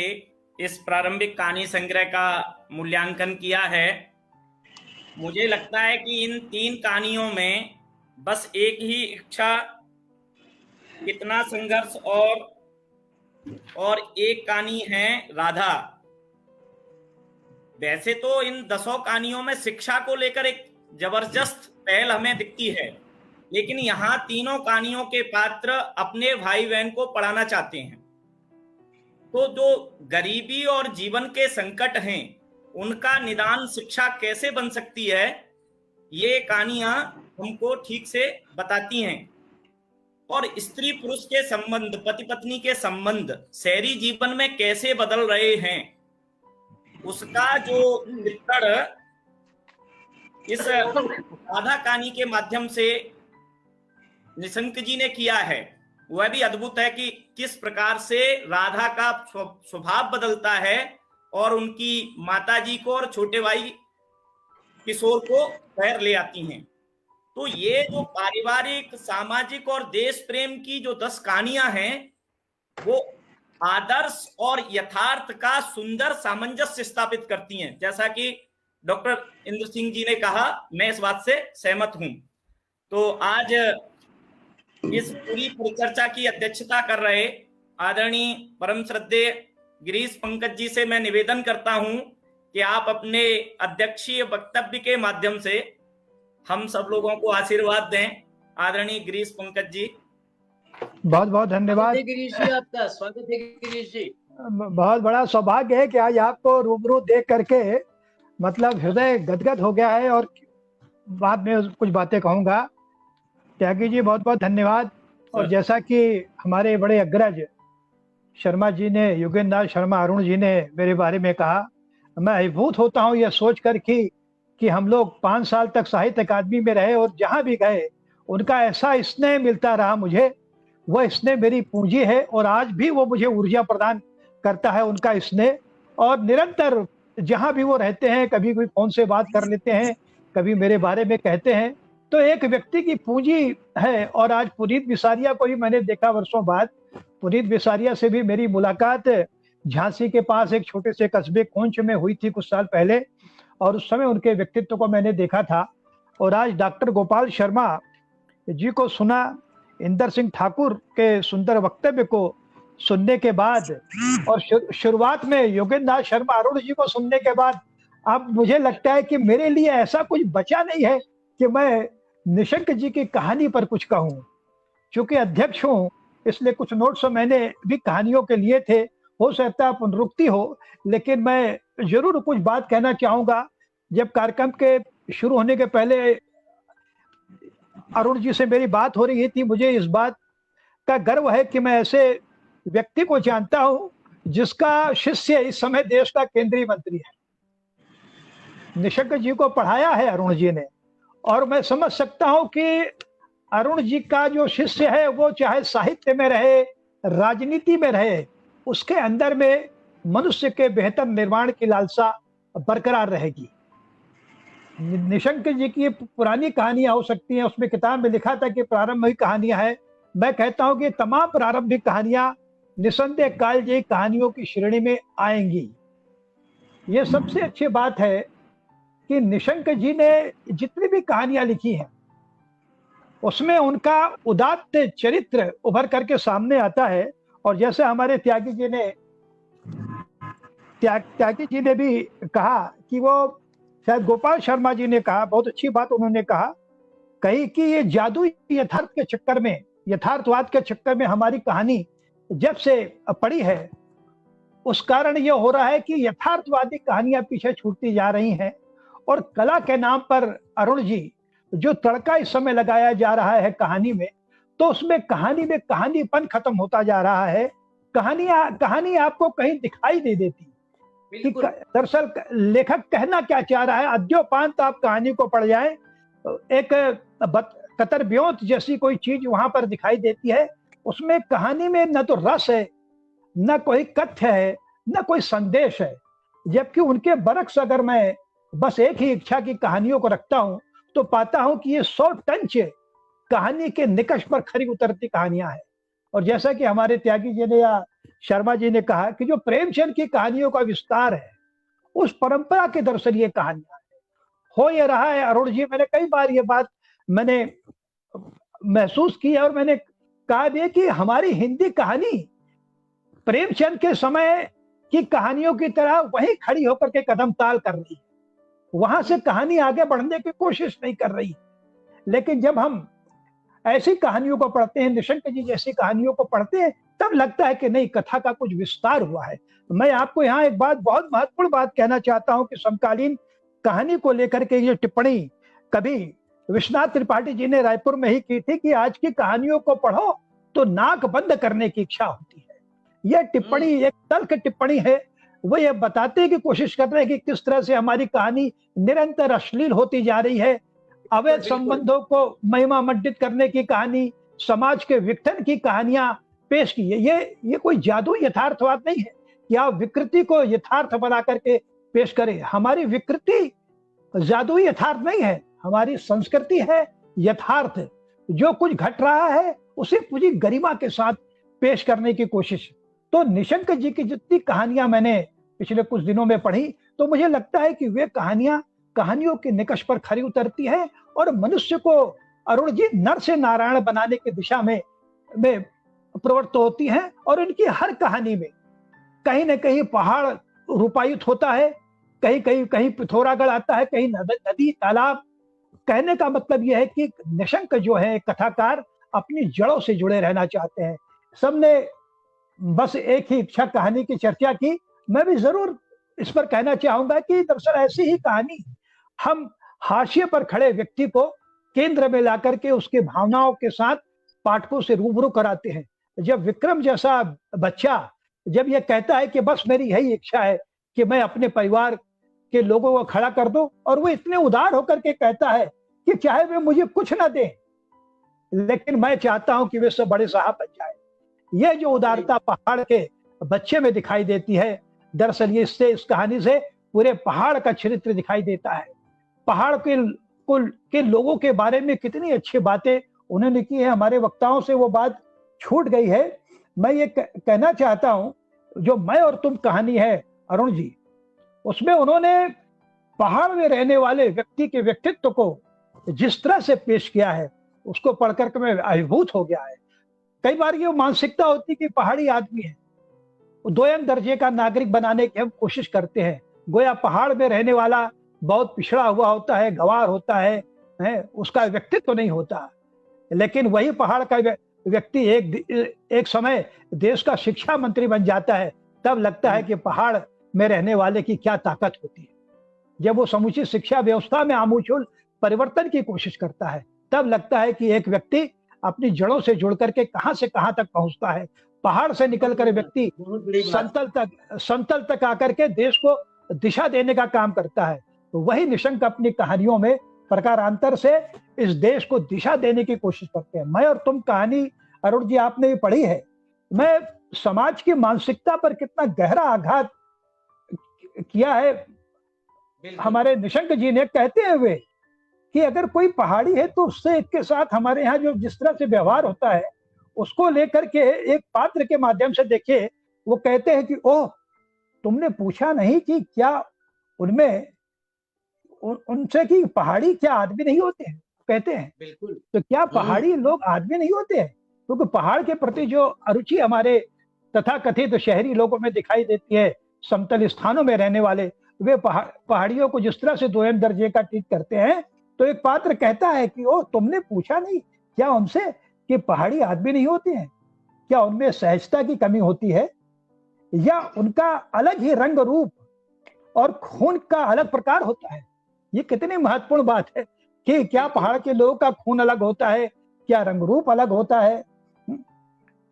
इस प्रारंभिक कहानी संग्रह का मूल्यांकन किया है। मुझे लगता है कि इन 3 कहानियों में बस एक ही इच्छा, कितना संघर्ष और एक कहानी है राधा। वैसे तो इन 10 कहानियों में शिक्षा को लेकर एक जबरदस्त पहल हमें दिखती है, लेकिन यहाँ तीनों कहानियों के पात्र अपने भाई बहन को पढ़ाना चाहते हैं। तो जो गरीबी और जीवन के संकट हैं उनका निदान शिक्षा कैसे बन सकती है, ये कहानियां हमको ठीक से बताती हैं। और स्त्री पुरुष के संबंध, पति पत्नी के संबंध शहरी जीवन में कैसे बदल रहे हैं, उसका जो चित्रण इस राधा कहानी के माध्यम से निशंक जी ने किया है, वह भी अद्भुत है कि किस प्रकार से राधा का स्वभाव बदलता है और उनकी माताजी को और छोटे भाई किशोर को शहर ले आती हैं। तो ये जो पारिवारिक, सामाजिक और देश प्रेम की जो 10 कहानियां हैं, वो आदर्श और यथार्थ का सुंदर सामंजस्य स्थापित करती हैं। जैसा कि डॉक्टर इंद्र सिंह जी ने कहा, मैं इस बात से सहमत हूं। तो आज इस पूरी परिचर्चा की अध्यक्षता कर रहे आदरणीय परम श्रद्धेय गिरीश पंकज जी से मैं निवेदन करता हूं कि आप अपने अध्यक्षीय वक्तव्य के माध्यम से हम सब लोगों को आशीर्वाद दें। आदरणीय गिरीश पंकज जी। बहुत बहुत धन्यवाद गिरीश जी, आपका स्वागत है गिरीश जी। बहुत बड़ा सौभाग्य है कि आज आपको रूबरू देख करके मतलब हृदय गदगद हो गया है, और बाद में कुछ बातें कहूंगा। त्यागी जी बहुत बहुत धन्यवाद। और जैसा कि हमारे बड़े अग्रज शर्मा जी ने, योगेंद्र नाथ शर्मा अरुण जी ने मेरे बारे में कहा, मैं अभिभूत होता हूँ यह सोचकर कि हम लोग 5 साल तक साहित्य अकादमी में रहे और जहाँ भी गए उनका ऐसा स्नेह मिलता रहा मुझे। वह स्नेह मेरी पूंजी है और आज भी वो मुझे ऊर्जा प्रदान करता है, उनका स्नेह। और निरंतर जहाँ भी वो रहते हैं, कभी कोई फोन से बात कर लेते हैं, कभी मेरे बारे में कहते हैं, तो एक व्यक्ति की पूंजी है। और आज पुनीत बिसारिया को भी मैंने देखा वर्षों बाद। पुनीत बिसारिया से भी मेरी मुलाकात झांसी के पास एक छोटे से कस्बे कोंच में हुई थी कुछ साल पहले, और उस समय उनके व्यक्तित्व को मैंने देखा था। और आज डॉक्टर गोपाल शर्मा जी को सुना, इंदर सिंह ठाकुर के सुंदर वक्तव्य को सुनने के बाद, और शुरुआत में योगेंद्र नाथ शर्मा अरुण जी को सुनने के बाद, अब मुझे लगता है कि मेरे लिए ऐसा कुछ बचा नहीं है कि मैं निशंक जी की कहानी पर कुछ कहूं। चूंकि अध्यक्ष हूं इसलिए कुछ नोट्स मैंने भी कहानियों के लिए थे, हो सकता है पुनरुक्ति हो, लेकिन मैं जरूर कुछ बात कहना चाहूंगा। जब कार्यक्रम के शुरू होने के पहले अरुण जी से मेरी बात हो रही थी, मुझे इस बात का गर्व है कि मैं ऐसे व्यक्ति को जानता हूं जिसका शिष्य इस समय देश का केंद्रीय मंत्री है। निशंक जी को पढ़ाया है अरुण जी ने, और मैं समझ सकता हूं कि अरुण जी का जो शिष्य है वो चाहे साहित्य में रहे, राजनीति में रहे, उसके अंदर में मनुष्य के बेहतर निर्माण की लालसा बरकरार रहेगी। निशंक जी की पुरानी कहानियां हो सकती हैं, उसमें किताब में लिखा था कि प्रारंभिक कहानियां हैं। मैं कहता हूं कि तमाम प्रारंभिक कहानियां निसंदेह कालजयी कहानियों की श्रेणी में आएंगी। ये सबसे अच्छी बात है कि निशंक जी ने जितनी भी कहानियां लिखी हैं उसमें उनका उदात्त चरित्र उभर करके सामने आता है। और जैसे हमारे त्यागी जी ने भी कहा कि वो शायद गोपाल शर्मा जी ने कहा, बहुत अच्छी बात उन्होंने कही कि ये जादू यथार्थवाद के चक्कर में हमारी कहानी जब से पड़ी है, उस कारण ये हो रहा है कि यथार्थवादी कहानियां पीछे छूटती जा रही हैं। और कला के नाम पर अरुण जी जो तड़का इस समय लगाया जा रहा है कहानी में, तो उसमें कहानीपन खत्म होता जा रहा है। कहानी आपको कहीं दिखाई नहीं देती कि दरअसल लेखक कहना क्या चाह रहा है। अद्योपांत आप कहानी को पढ़ जाए, एक कतर ब्योंत जैसी कोई चीज वहां पर दिखाई देती है। उसमें कहानी में न तो रस है, न कोई कथ्य है, न कोई संदेश है। जबकि उनके बरक्स अगर मैं बस एक ही इच्छा की कहानियों को रखता हूं तो पाता हूं कि ये 100 टंच कहानी के निकष पर खरी उतरती कहानियां हैं। और जैसा कि हमारे त्यागी जी ने या शर्मा जी ने कहा कि जो प्रेमचंद की कहानियों का विस्तार है, उस परंपरा के दरअसल ये कहानियां हो ये रहा है। अरुण जी, मैंने कई बार ये बात मैंने महसूस की है और मैंने कहा भी कि हमारी हिंदी कहानी प्रेमचंद के समय की कहानियों की तरह वहीं खड़ी होकर के कदम ताल कर रही है, वहां से कहानी आगे बढ़ने की कोशिश नहीं कर रही। लेकिन जब हम ऐसी कहानियों को पढ़ते हैं, निशंक जी जैसी कहानियों को पढ़ते हैं, तब लगता है कि नहीं, कथा का कुछ विस्तार हुआ है। मैं आपको यहाँ एक बात, बहुत महत्वपूर्ण बात कहना चाहता हूँ कि समकालीन कहानी को लेकर के ये टिप्पणी कभी विश्वनाथ त्रिपाठी जी ने रायपुर में ही की थी कि आज की कहानियों को पढ़ो तो नाक बंद करने की इच्छा होती है। यह टिप्पणी एक तल्ख टिप्पणी है। वो ये बताते की कोशिश कर रहे हैं कि किस तरह से हमारी कहानी निरंतर अश्लील होती जा रही है, अवैध संबंधों को महिमा मंडित करने की कहानी, समाज के विघटन की कहानियां पेश की है। ये कोई जादू यथार्थवाद नहीं है कि आप विकृति को यथार्थ बना करके पेश करें। हमारी विकृति जादुई यथार्थ नहीं है, हमारी संस्कृति है यथार्थ। जो कुछ घट रहा है उसे पूरी गरिमा के साथ पेश करने की कोशिश। तो निशंक जी की जितनी कहानियां मैंने पिछले कुछ दिनों में पढ़ी, तो मुझे लगता है कि वे कहानियों के निकष पर खरी उतरती है और मनुष्य को अरुण जी नर से नारायण बनाने की दिशा में प्रवृत्त होती हैं, और इनकी हर कहानी में कहीं न कहीं पहाड़ रूपायित होता है, कहीं कहीं कहीं पिथौरागढ़ आता है, कहीं नदी तालाब। कहने का मतलब यह है कि निशंक जो है कथाकार अपनी जड़ों से जुड़े रहना चाहते हैं। सबने बस एक ही इच्छा कहानी की चर्चा की, मैं भी जरूर इस पर कहना चाहूंगा कि दरअसल ऐसी ही कहानी हम हाशिए पर खड़े व्यक्ति को केंद्र में लाकर के उसके भावनाओं के साथ पाठकों से रूबरू कराते हैं। जब विक्रम जैसा बच्चा जब यह कहता है कि बस मेरी यही इच्छा है कि मैं अपने परिवार के लोगों को खड़ा कर दूं, और वो इतने उदार होकर के कहता है कि चाहे वे मुझे कुछ ना दें, लेकिन मैं चाहता हूं कि वे सब बड़े साहब बन जाए। यह जो उदारता पहाड़ के बच्चे में दिखाई देती है, दरअसल ये इससे इस कहानी से पूरे पहाड़ का चरित्र दिखाई देता है। पहाड़ के लोगों के बारे में कितनी अच्छी बातें उन्होंने की है, हमारे वक्ताओं से वो बात छूट गई है। मैं ये कहना चाहता हूं, जो मैं और तुम कहानी है अरुण जी, उसमें उन्होंने पहाड़ में रहने वाले व्यक्ति के व्यक्तित्व को जिस तरह से पेश किया है, उसको पढ़कर के मैं अभिभूत हो गया है। कई बार ये मानसिकता होती कि पहाड़ी आदमी है, दोयम दर्जे का नागरिक बनाने की हम कोशिश करते हैं, गोया पहाड़ में रहने वाला बहुत पिछड़ा हुआ होता है, गंवार होता है, उसका व्यक्तित्व तो नहीं होता। लेकिन वही पहाड़ का व्यक्ति एक समय देश का शिक्षा मंत्री बन जाता है, तब लगता है कि पहाड़ में रहने वाले की क्या ताकत होती है। जब वो समुचित शिक्षा व्यवस्था में आमूल परिवर्तन की कोशिश करता है, तब लगता है कि एक व्यक्ति अपनी जड़ों से जुड़ करके कहां से कहां तक पहुंचता है। पहाड़ से निकलकर व्यक्ति समतल तक आकर के देश को दिशा देने का काम करता है। तो वही निशंक अपनी कहानियों में प्रकारांतर से इस देश को दिशा देने की कोशिश करते हैं। मैं और तुम कहानी अरुण जी आपने भी पढ़ी है, मैं समाज की मानसिकता पर कितना गहरा आघात किया है हमारे निशंक जी ने, कहते हैं वे कि अगर कोई पहाड़ी है तो उससे के साथ हमारे यहाँ जो जिस तरह से व्यवहार होता है, उसको लेकर के एक पात्र के माध्यम से देखिए, वो कहते हैं कि ओह, तुमने पूछा नहीं कि क्या उनमें उनसे कि पहाड़ी क्या आदमी नहीं होते हैं, कहते हैं। बिल्कुल। तो क्या पहाड़ी लोग आदमी नहीं होते हैं? क्योंकि पहाड़ के प्रति जो अरुचि हमारे तथाकथित शहरी लोगों में दिखाई देती है, समतल स्थानों में रहने वाले, वे पहाड़ियों को जिस तरह से दोयम दर्जे का ट्रीट करते हैं, तो एक पात्र कहता है कि ओ, तुमने पूछा नहीं क्या उनसे कि पहाड़ी आदमी नहीं होते हैं? क्या उनमें सहजता की कमी होती है, या उनका अलग ही रंग रूप और खून का अलग प्रकार होता है? ये कितनी महत्वपूर्ण बात है कि क्या पहाड़ के लोगों का खून अलग होता है, क्या रंग रूप अलग होता है,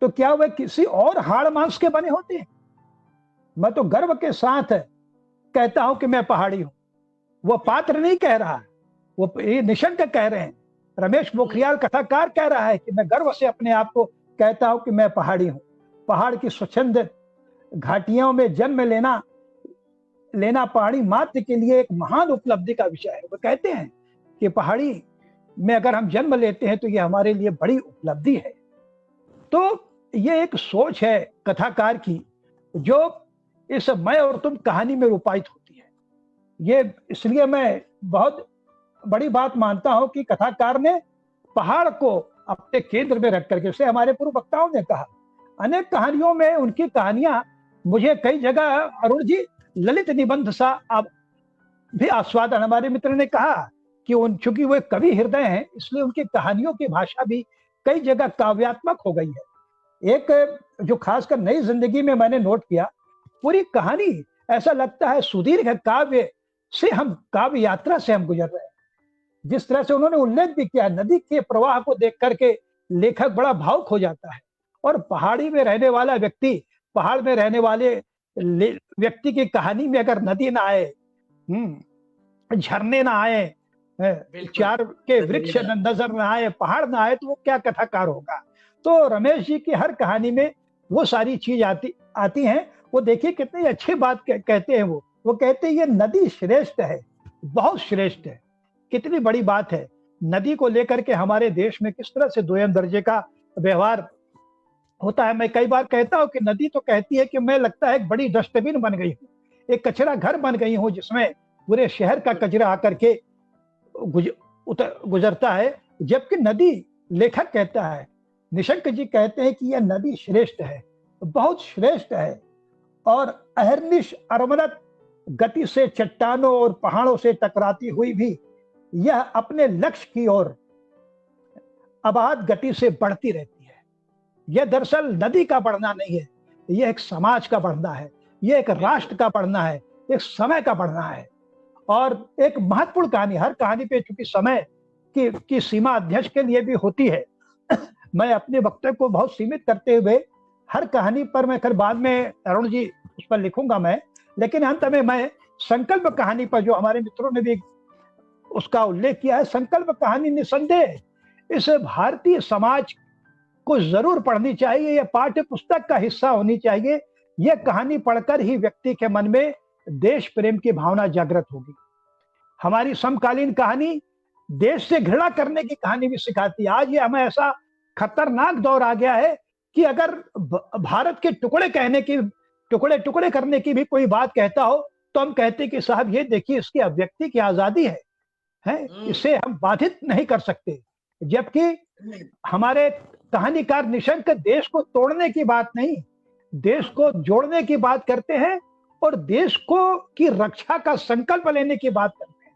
तो क्या वे किसी और हाड़ मांस के बने होते हैं? मैं तो गर्व के साथ कहता हूं कि मैं पहाड़ी हूं। वो पात्र नहीं कह रहा, वो ये निशंक कह रहे हैं। रमेश पोखरियाल कथाकार कह रहा है कि मैं गर्व से अपने आप को कहता हूं कि मैं पहाड़ी हूं। पहाड़ की स्वच्छंद घाटियों में जन्म लेना पहाड़ी मात्र के लिए एक महान उपलब्धि का विषय है। वो कहते हैं कि पहाड़ी में अगर हम जन्म लेते हैं तो ये हमारे लिए बड़ी उपलब्धि है। तो ये एक सोच है कथाकार की, जो इस मैं और तुम कहानी में रूपायित होती है। ये इसलिए मैं बहुत बड़ी बात मानता हूं कि कथाकार ने पहाड़ को अपने केंद्र में रख करके, जैसे हमारे पूर्व वक्ताओं ने कहा, अनेक कहानियों में उनकी कहानियां मुझे कई जगह अरुण जी ललित निबंध सा अब भी आस्वादन। हमारे मित्र ने कहा कि चूंकि वो कवि हृदय हैं, इसलिए उनकी कहानियों की भाषा भी कई जगह काव्यात्मक हो गई है। एक जो खासकर नई जिंदगी में मैंने नोट किया, पूरी कहानी ऐसा लगता है सुदीर्घ काव्य से हम काव्य यात्रा से हम गुजर रहे हैं। जिस तरह से उन्होंने उल्लेख भी किया, नदी के प्रवाह को देख करके लेखक बड़ा भावुक हो जाता है। और पहाड़ी में रहने वाला व्यक्ति, पहाड़ में रहने वाले व्यक्ति की कहानी में अगर नदी ना आए, झरने ना आए, चार के वृक्ष नजर ना आए, पहाड़ ना आए, तो वो क्या कथाकार होगा। तो रमेश जी की हर कहानी में वो सारी चीज आती हैं। वो देखिए कितनी अच्छी बात कहते हैं। वो कहते हैं ये नदी श्रेष्ठ है, बहुत श्रेष्ठ है। कितनी बड़ी बात है। नदी को लेकर के हमारे देश में किस तरह से दोयम दर्जे का व्यवहार होता है। मैं कई बार कहता हूं कि नदी तो कहती है कि मैं लगता है एक बड़ी डस्टबिन बन गई हूँ, एक कचरा घर बन गई हूँ, जिसमें पूरे शहर का कचरा आकर के गुजरता है। जबकि नदी, लेखक कहता है, निशंक जी कहते हैं कि यह नदी श्रेष्ठ है, बहुत श्रेष्ठ है, और अहर्निश अरमरत गति से चट्टानों और पहाड़ों से टकराती हुई भी यह अपने लक्ष्य की ओर अबाध गति से बढ़ती रहती है। यह दरअसल नदी का बढ़ना नहीं है, यह एक समाज का बढ़ना है, यह एक राष्ट्र का बढ़ना है, एक समय का बढ़ना है, और एक महत्वपूर्ण कहानी। हर कहानी पे चूंकि समय की सीमा अध्यक्ष के लिए भी होती है, मैं अपने वक्तव्य को बहुत सीमित करते हुए हर कहानी पर मैं फिर बाद में अरुण जी उस पर लिखूंगा मैं, लेकिन अंत में मैं संकल्प कहानी पर, जो हमारे मित्रों ने भी उसका उल्लेख किया है, संकल्प कहानी निसंदेह इस भारतीय समाज को जरूर पढ़नी चाहिए, यह पाठ्य पुस्तक का हिस्सा होनी चाहिए। यह कहानी पढ़कर ही व्यक्ति के मन में देश प्रेम की भावना जागृत होगी। हमारी समकालीन कहानी देश से घृणा करने की कहानी भी सिखाती है। आज ये हमें ऐसा खतरनाक दौर आ गया है कि अगर भारत के टुकड़े टुकड़े करने की भी कोई बात कहता हो तो हम कहते कि साहब ये देखिए, इसकी अभिव्यक्ति की आजादी है, इसे हम बाधित नहीं कर सकते। जबकि हमारे कहानीकार निशंक देश को तोड़ने की बात नहीं, देश को जोड़ने की बात करते हैं और देश को की रक्षा का संकल्प लेने की बात करते हैं।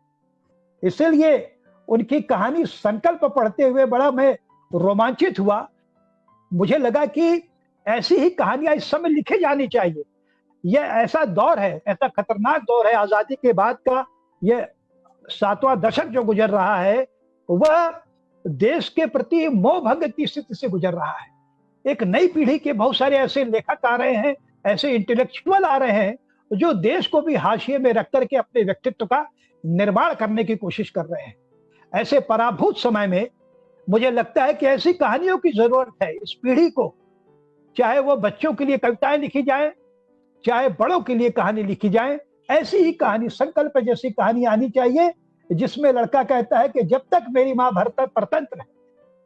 इसलिए उनकी कहानी संकल्प पढ़ते हुए बड़ा मैं रोमांचित हुआ। मुझे लगा कि ऐसी ही कहानियां इस समय लिखी जानी चाहिए। यह ऐसा दौर है, ऐसा खतरनाक दौर है आजादी के बाद का, यह 7वां दशक जो गुजर रहा है वह देश के प्रति मोह भंग की स्थिति से गुजर रहा है। एक नई पीढ़ी के बहुत सारे ऐसे लेखक आ रहे हैं, ऐसे इंटेलेक्चुअल आ रहे हैं जो देश को भी हाशिए में रख करके अपने व्यक्तित्व का निर्माण करने की कोशिश कर रहे हैं। ऐसे पराभूत समय में मुझे लगता है कि ऐसी कहानियों की जरूरत है इस पीढ़ी को, चाहे वो बच्चों के लिए कविताएं लिखी जाए, चाहे बड़ों के लिए कहानी लिखी जाए। ऐसी ही कहानी, संकल्प जैसी कहानी आनी चाहिए जिसमें लड़का कहता है कि जब तक मेरी माँ परतंत्र है,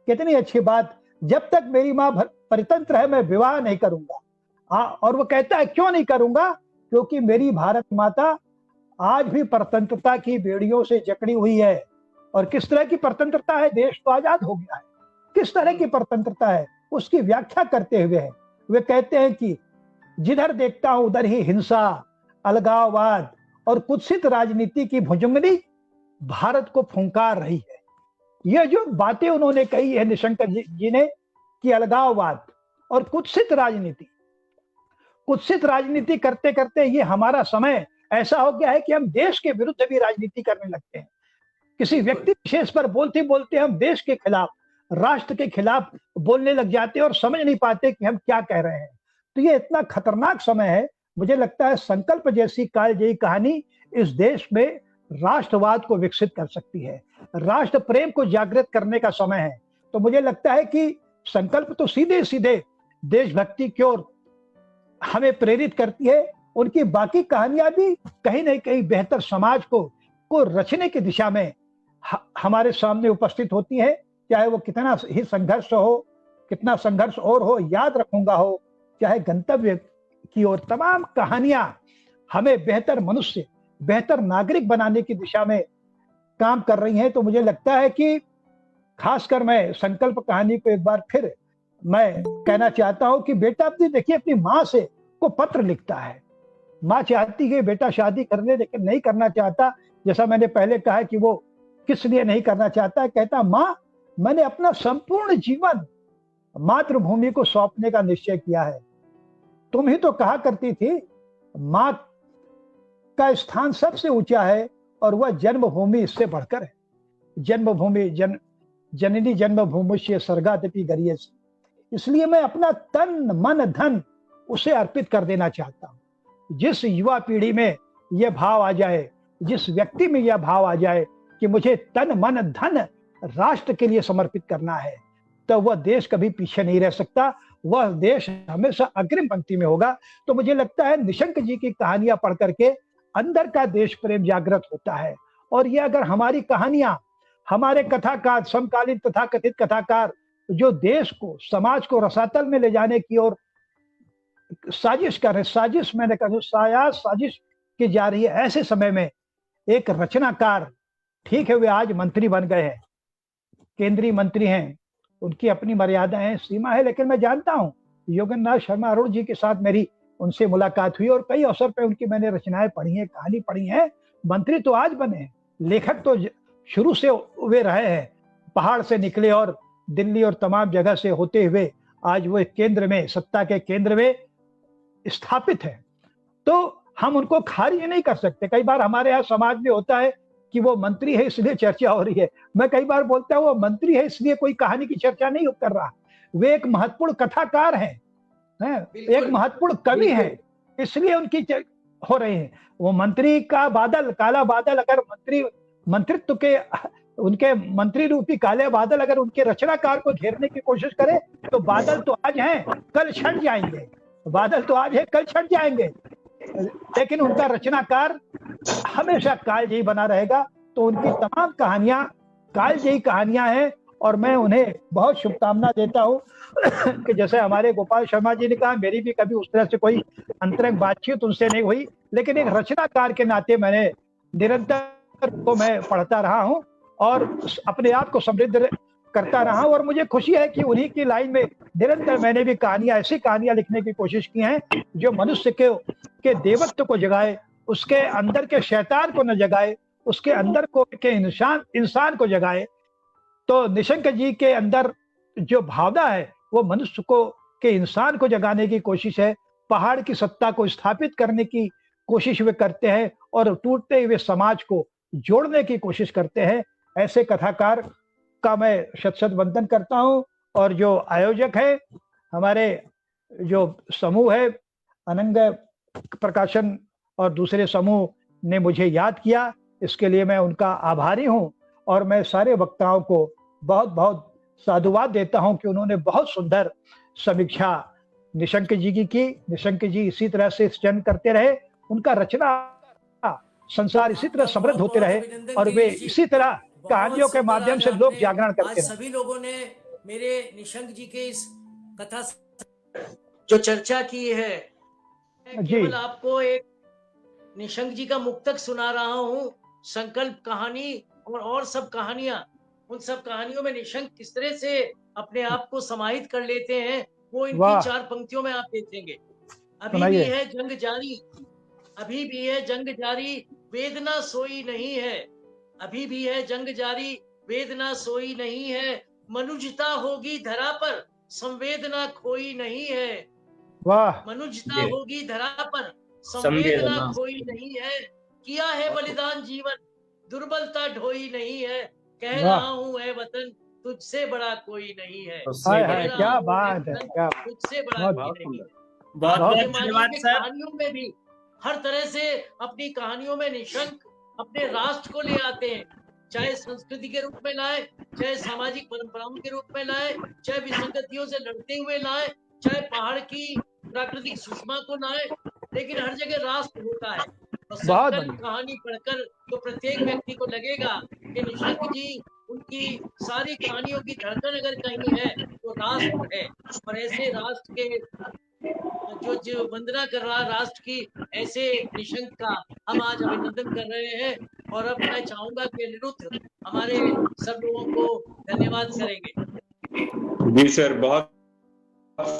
कितनी अच्छी बात, जब तक मेरी माँ परितंत्र है मैं विवाह नहीं करूंगा। और वो कहता है क्यों नहीं करूंगा, क्योंकि मेरी भारत माता आज भी परतंत्रता की बेड़ियों से जकड़ी हुई है। और किस तरह की परतंत्रता है, देश तो आजाद हो गया है, किस तरह की परतंत्रता है उसकी व्याख्या करते हुए है। वे कहते हैं कि जिधर देखता हूं उधर ही हिंसा, अलगाववाद और कुत्सित राजनीति की भुजंगनी भारत को फुंकार रही है। यह जो बातें उन्होंने कही है निशंक जी ने कि अलगाववाद और कुत्सित राजनीति करते करते ये हमारा समय ऐसा हो गया है कि हम देश के विरुद्ध भी राजनीति करने लगते हैं। किसी व्यक्ति विशेष पर बोलते बोलते हम देश के खिलाफ, राष्ट्र के खिलाफ बोलने लग जाते हैं और समझ नहीं पाते कि हम क्या कह रहे हैं। तो ये इतना खतरनाक समय है। मुझे लगता है संकल्प जैसी कालजयी कहानी इस देश में राष्ट्रवाद को विकसित कर सकती है, राष्ट्र प्रेम को जागृत करने का समय है। तो मुझे लगता है कि संकल्प तो सीधे सीधे देशभक्ति की ओर हमें प्रेरित करती है। उनकी बाकी कहानियां भी कहीं ना कहीं बेहतर समाज को रचने की दिशा में हमारे सामने उपस्थित होती है, चाहे वो कितना ही संघर्ष हो, कितना संघर्ष और हो, याद रखूंगा हो, चाहे गंतव्य की ओर, तमाम कहानियां हमें बेहतर मनुष्य, बेहतर नागरिक बनाने की दिशा में काम कर रही हैं। तो मुझे लगता है कि खासकर मैं संकल्प कहानी को एक बार फिर मैं कहना चाहता हूं कि बेटा अपनी देखिए, अपनी माँ से को पत्र लिखता है। माँ चाहती है बेटा शादी कर ले, लेकिन नहीं करना चाहता। जैसा मैंने पहले कहा कि वो किस लिए नहीं करना चाहता है, कहता माँ मैंने अपना संपूर्ण जीवन मातृभूमि को सौंपने का निश्चय किया है। तुम ही तो कहा करती थी माँ का स्थान सबसे ऊंचा है और वह जन्मभूमि इससे बढ़कर है। जन्मभूमि जननी जन्मभूमि से स्वर्गादपि गरीयसी। इसलिए मैं अपना तन मन धन उसे अर्पित कर देना चाहता हूं। जिस युवा पीढ़ी में यह भाव आ जाए, जिस व्यक्ति में यह भाव आ जाए कि मुझे तन मन धन राष्ट्र के लिए समर्पित करना है, तो वह देश कभी पीछे नहीं रह सकता, वह देश हमेशा अग्रिम पंक्ति में होगा। तो मुझे लगता है निशंक जी की कहानियां पढ़ करके अंदर का देश प्रेम जागृत होता है। और ये अगर हमारी कहानियां, हमारे कथाकार, समकालीन तथाकथित कथाकार जो देश को, समाज को रसातल में ले जाने की ओर साजिश कर रहे, साजिश मैंने कहा साजिश की जा रही है, ऐसे समय में एक रचनाकार, ठीक है वे आज मंत्री बन गए हैं, केंद्रीय मंत्री हैं, उनकी अपनी मर्यादा है, सीमा है, लेकिन मैं जानता हूँ योगेंद्र नाथ शर्मा अरुण जी के साथ मेरी उनसे मुलाकात हुई और कई अवसर पे उनकी मैंने रचनाएं पढ़ी हैं, कहानी पढ़ी है। मंत्री तो आज बने हैं, लेखक तो शुरू से वे रहे हैं, पहाड़ से निकले और दिल्ली और तमाम जगह से होते हुए आज वो केंद्र में, सत्ता के केंद्र में स्थापित है। तो हम उनको खारिज नहीं कर सकते। कई बार हमारे यहाँ समाज में होता है कि वो मंत्री है इसलिए चर्चा हो रही है। मैं कई बार बोलता हूँ वो मंत्री है इसलिए कोई कहानी की चर्चा नहीं कर रहा, वे एक महत्वपूर्ण कथाकार हैं, एक महत्वपूर्ण कवि हैं, इसलिए उनकी हो रही है। वो मंत्री का बादल, काला बादल, अगर मंत्रित्व के उनके मंत्री रूपी काले बादल अगर उनके रचनाकार को घेरने की कोशिश करे तो बादल तो आज हैं, कल छट जाएंगे। बादल तो आज है, कल छट जाएंगे, लेकिन उनका रचनाकार हमेशा कालजयी बना रहेगा। तो उनकी तमाम कहानियां कालजयी कहानियां हैं और मैं उन्हें बहुत शुभकामना देता हूं कि जैसे हमारे गोपाल शर्मा जी ने कहा, मेरी भी कभी उस तरह से कोई अंतरंग बातचीत उनसे नहीं हुई, लेकिन एक रचनाकार के नाते मैंने निरंतर को मैं पढ़ता रहा हूं और अपने आप को समृद्ध करता रहा हूं। और मुझे खुशी है कि उन्हीं की लाइन में निरंतर मैंने भी कहानियां, ऐसी कहानियां लिखने की कोशिश की हैं जो मनुष्य के देवत्व को जगाए, उसके अंदर के शैतान को न जगाए, उसके अंदर को के इंसान को जगाए। तो निशंक जी के अंदर जो भावना है वो मनुष्य को के इंसान को जगाने की कोशिश है, पहाड़ की सत्ता को स्थापित करने की कोशिश वे करते हैं और टूटते हुए समाज को जोड़ने की कोशिश करते हैं। ऐसे कथाकार का मैं शत शत वंदन करता हूं। और जो आयोजक है, हमारे जो समूह है अनंग प्रकाशन और दूसरे समूह ने मुझे याद किया, इसके लिए मैं उनका आभारी हूं। और मैं सारे वक्ताओं को बहुत बहुत साधुवाद देता हूं कि उन्होंने बहुत सुंदर समीक्षा निशंक जी की। निशंक जी इसी तरह से सृजन करते रहे, उनका रचना संसार इसी तरह समृद्ध होते रहे और वे इसी तरह कहानियों के माध्यम से लोग जागरण करते हैं। सभी लोगों ने मेरे निशंक जी के इस कथा जो चर्चा की है, केवल आपको एक निशंक जी का मुक्तक सुना रहा हूँ, संकल्प कहानी और सब कहानियां। उन सब कहानियों में निशंक किस तरह से अपने आप को समाहित कर लेते हैं वो इनकी 4 पंक्तियों में आप देखेंगे। अभी भी है जंग जारी, अभी भी है जंग जारी, वेदना सोई नहीं है। अभी भी है जंग जारी, वेदना सोई नहीं है। मनुजता होगी धरा पर, संवेदना खोई नहीं है। वाह, मनुजता होगी धरा पर, संवेदना खोई नहीं है। किया है बलिदान जीवन, दुर्बलता ढोई नहीं है। कह रहा हूँ ऐ वतन, तुझसे बड़ा कोई नहीं है। क्या बात है, क्या तुझसे बड़ा कोई नहीं है। बहुत धन्यवाद सर। कहानियों में भी हर तरह से अपनी कहानियों में निशंक अपने राष्ट्र को ले आते हैं, चाहे संस्कृति के रूप में लाए, चाहे सामाजिक परंपराओं के रूप में लाए, चाहे विसंगतियों से लड़ते हुए लाए, चाहे पहाड़ की प्राकृतिक सुषमा को लाए, लेकिन हर जगह राष्ट्र होता है। और संकल्प कहानी पढ़कर तो प्रत्येक व्यक्ति को लगेगा कि निशंक जी, उनकी सारी कहानियों की धड़कन अगर कहीं है तो राष्ट्र है। और ऐसे राष्ट्र के जो वंदना कर रहा राष्ट्र की, ऐसे निशंक का हम आज अभिनंदन कर रहे हैं। और अब मैं चाहूंगा कि अनिरुद्ध हमारे सब लोगों को धन्यवाद करेंगे। जी सर, बहुत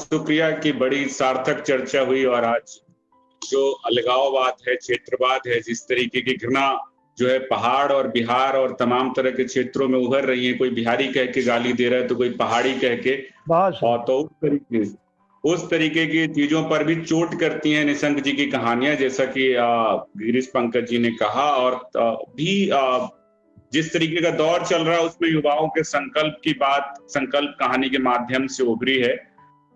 शुक्रिया कि बड़ी सार्थक चर्चा हुई। और आज जो अलगाववाद है, क्षेत्रवाद है, जिस तरीके की घृणा जो है पहाड़ और बिहार और तमाम तरह के क्षेत्रों में उभर रही है, कोई बिहारी कह के गाली दे रहा है तो कोई पहाड़ी कह के, और तो उस तरीके की चीजों पर भी चोट करती हैं निशंक जी की कहानियां, जैसा कि गिरीश पंकज जी ने कहा। और भी जिस तरीके का दौर चल रहा है उसमें युवाओं के संकल्प की बात संकल्प कहानी के माध्यम से उभरी है।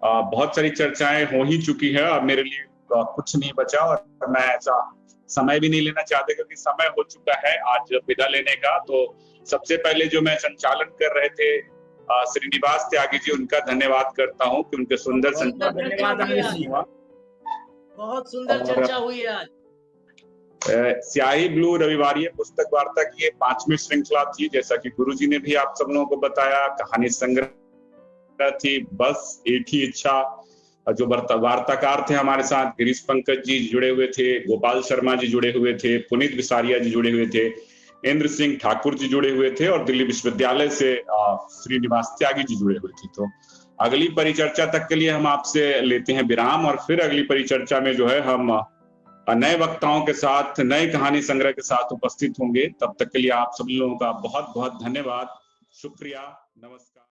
बहुत सारी चर्चाएं हो ही चुकी है, अब मेरे लिए कुछ नहीं बचा और मैं ऐसा समय भी नहीं लेना चाहते क्योंकि समय हो चुका है आज विदा लेने का। तो सबसे पहले जो मैं संचालन कर रहे थे श्रीनिवास त्यागी जी, उनका धन्यवाद करता हूं कि उनके सुंदर संचालन, बहुत सुंदर चर्चा हुई है आज। स्याही ब्लू रविवारीय पुस्तक वार्ता की ये 5वीं श्रृंखला थी, जैसा कि गुरुजी ने भी आप सब लोगों को बताया। कहानी संग्रह थी, बस एक ही इच्छा। जो वार्ताकार थे हमारे साथ, गिरीश पंकज जी जुड़े हुए थे, गोपाल शर्मा जी जुड़े हुए थे, पुनीत विसारिया जी जुड़े हुए थे। इंद्र सिंह ठाकुर जी जुड़े हुए थे और दिल्ली विश्वविद्यालय से श्रीनिवास त्यागी जी जुड़े हुए थे। तो अगली परिचर्चा तक के लिए हम आपसे लेते हैं विराम, और फिर अगली परिचर्चा में जो है हम नए वक्ताओं के साथ, नए कहानी संग्रह के साथ उपस्थित होंगे। तब तक के लिए आप सभी लोगों का बहुत बहुत धन्यवाद, शुक्रिया, नमस्कार।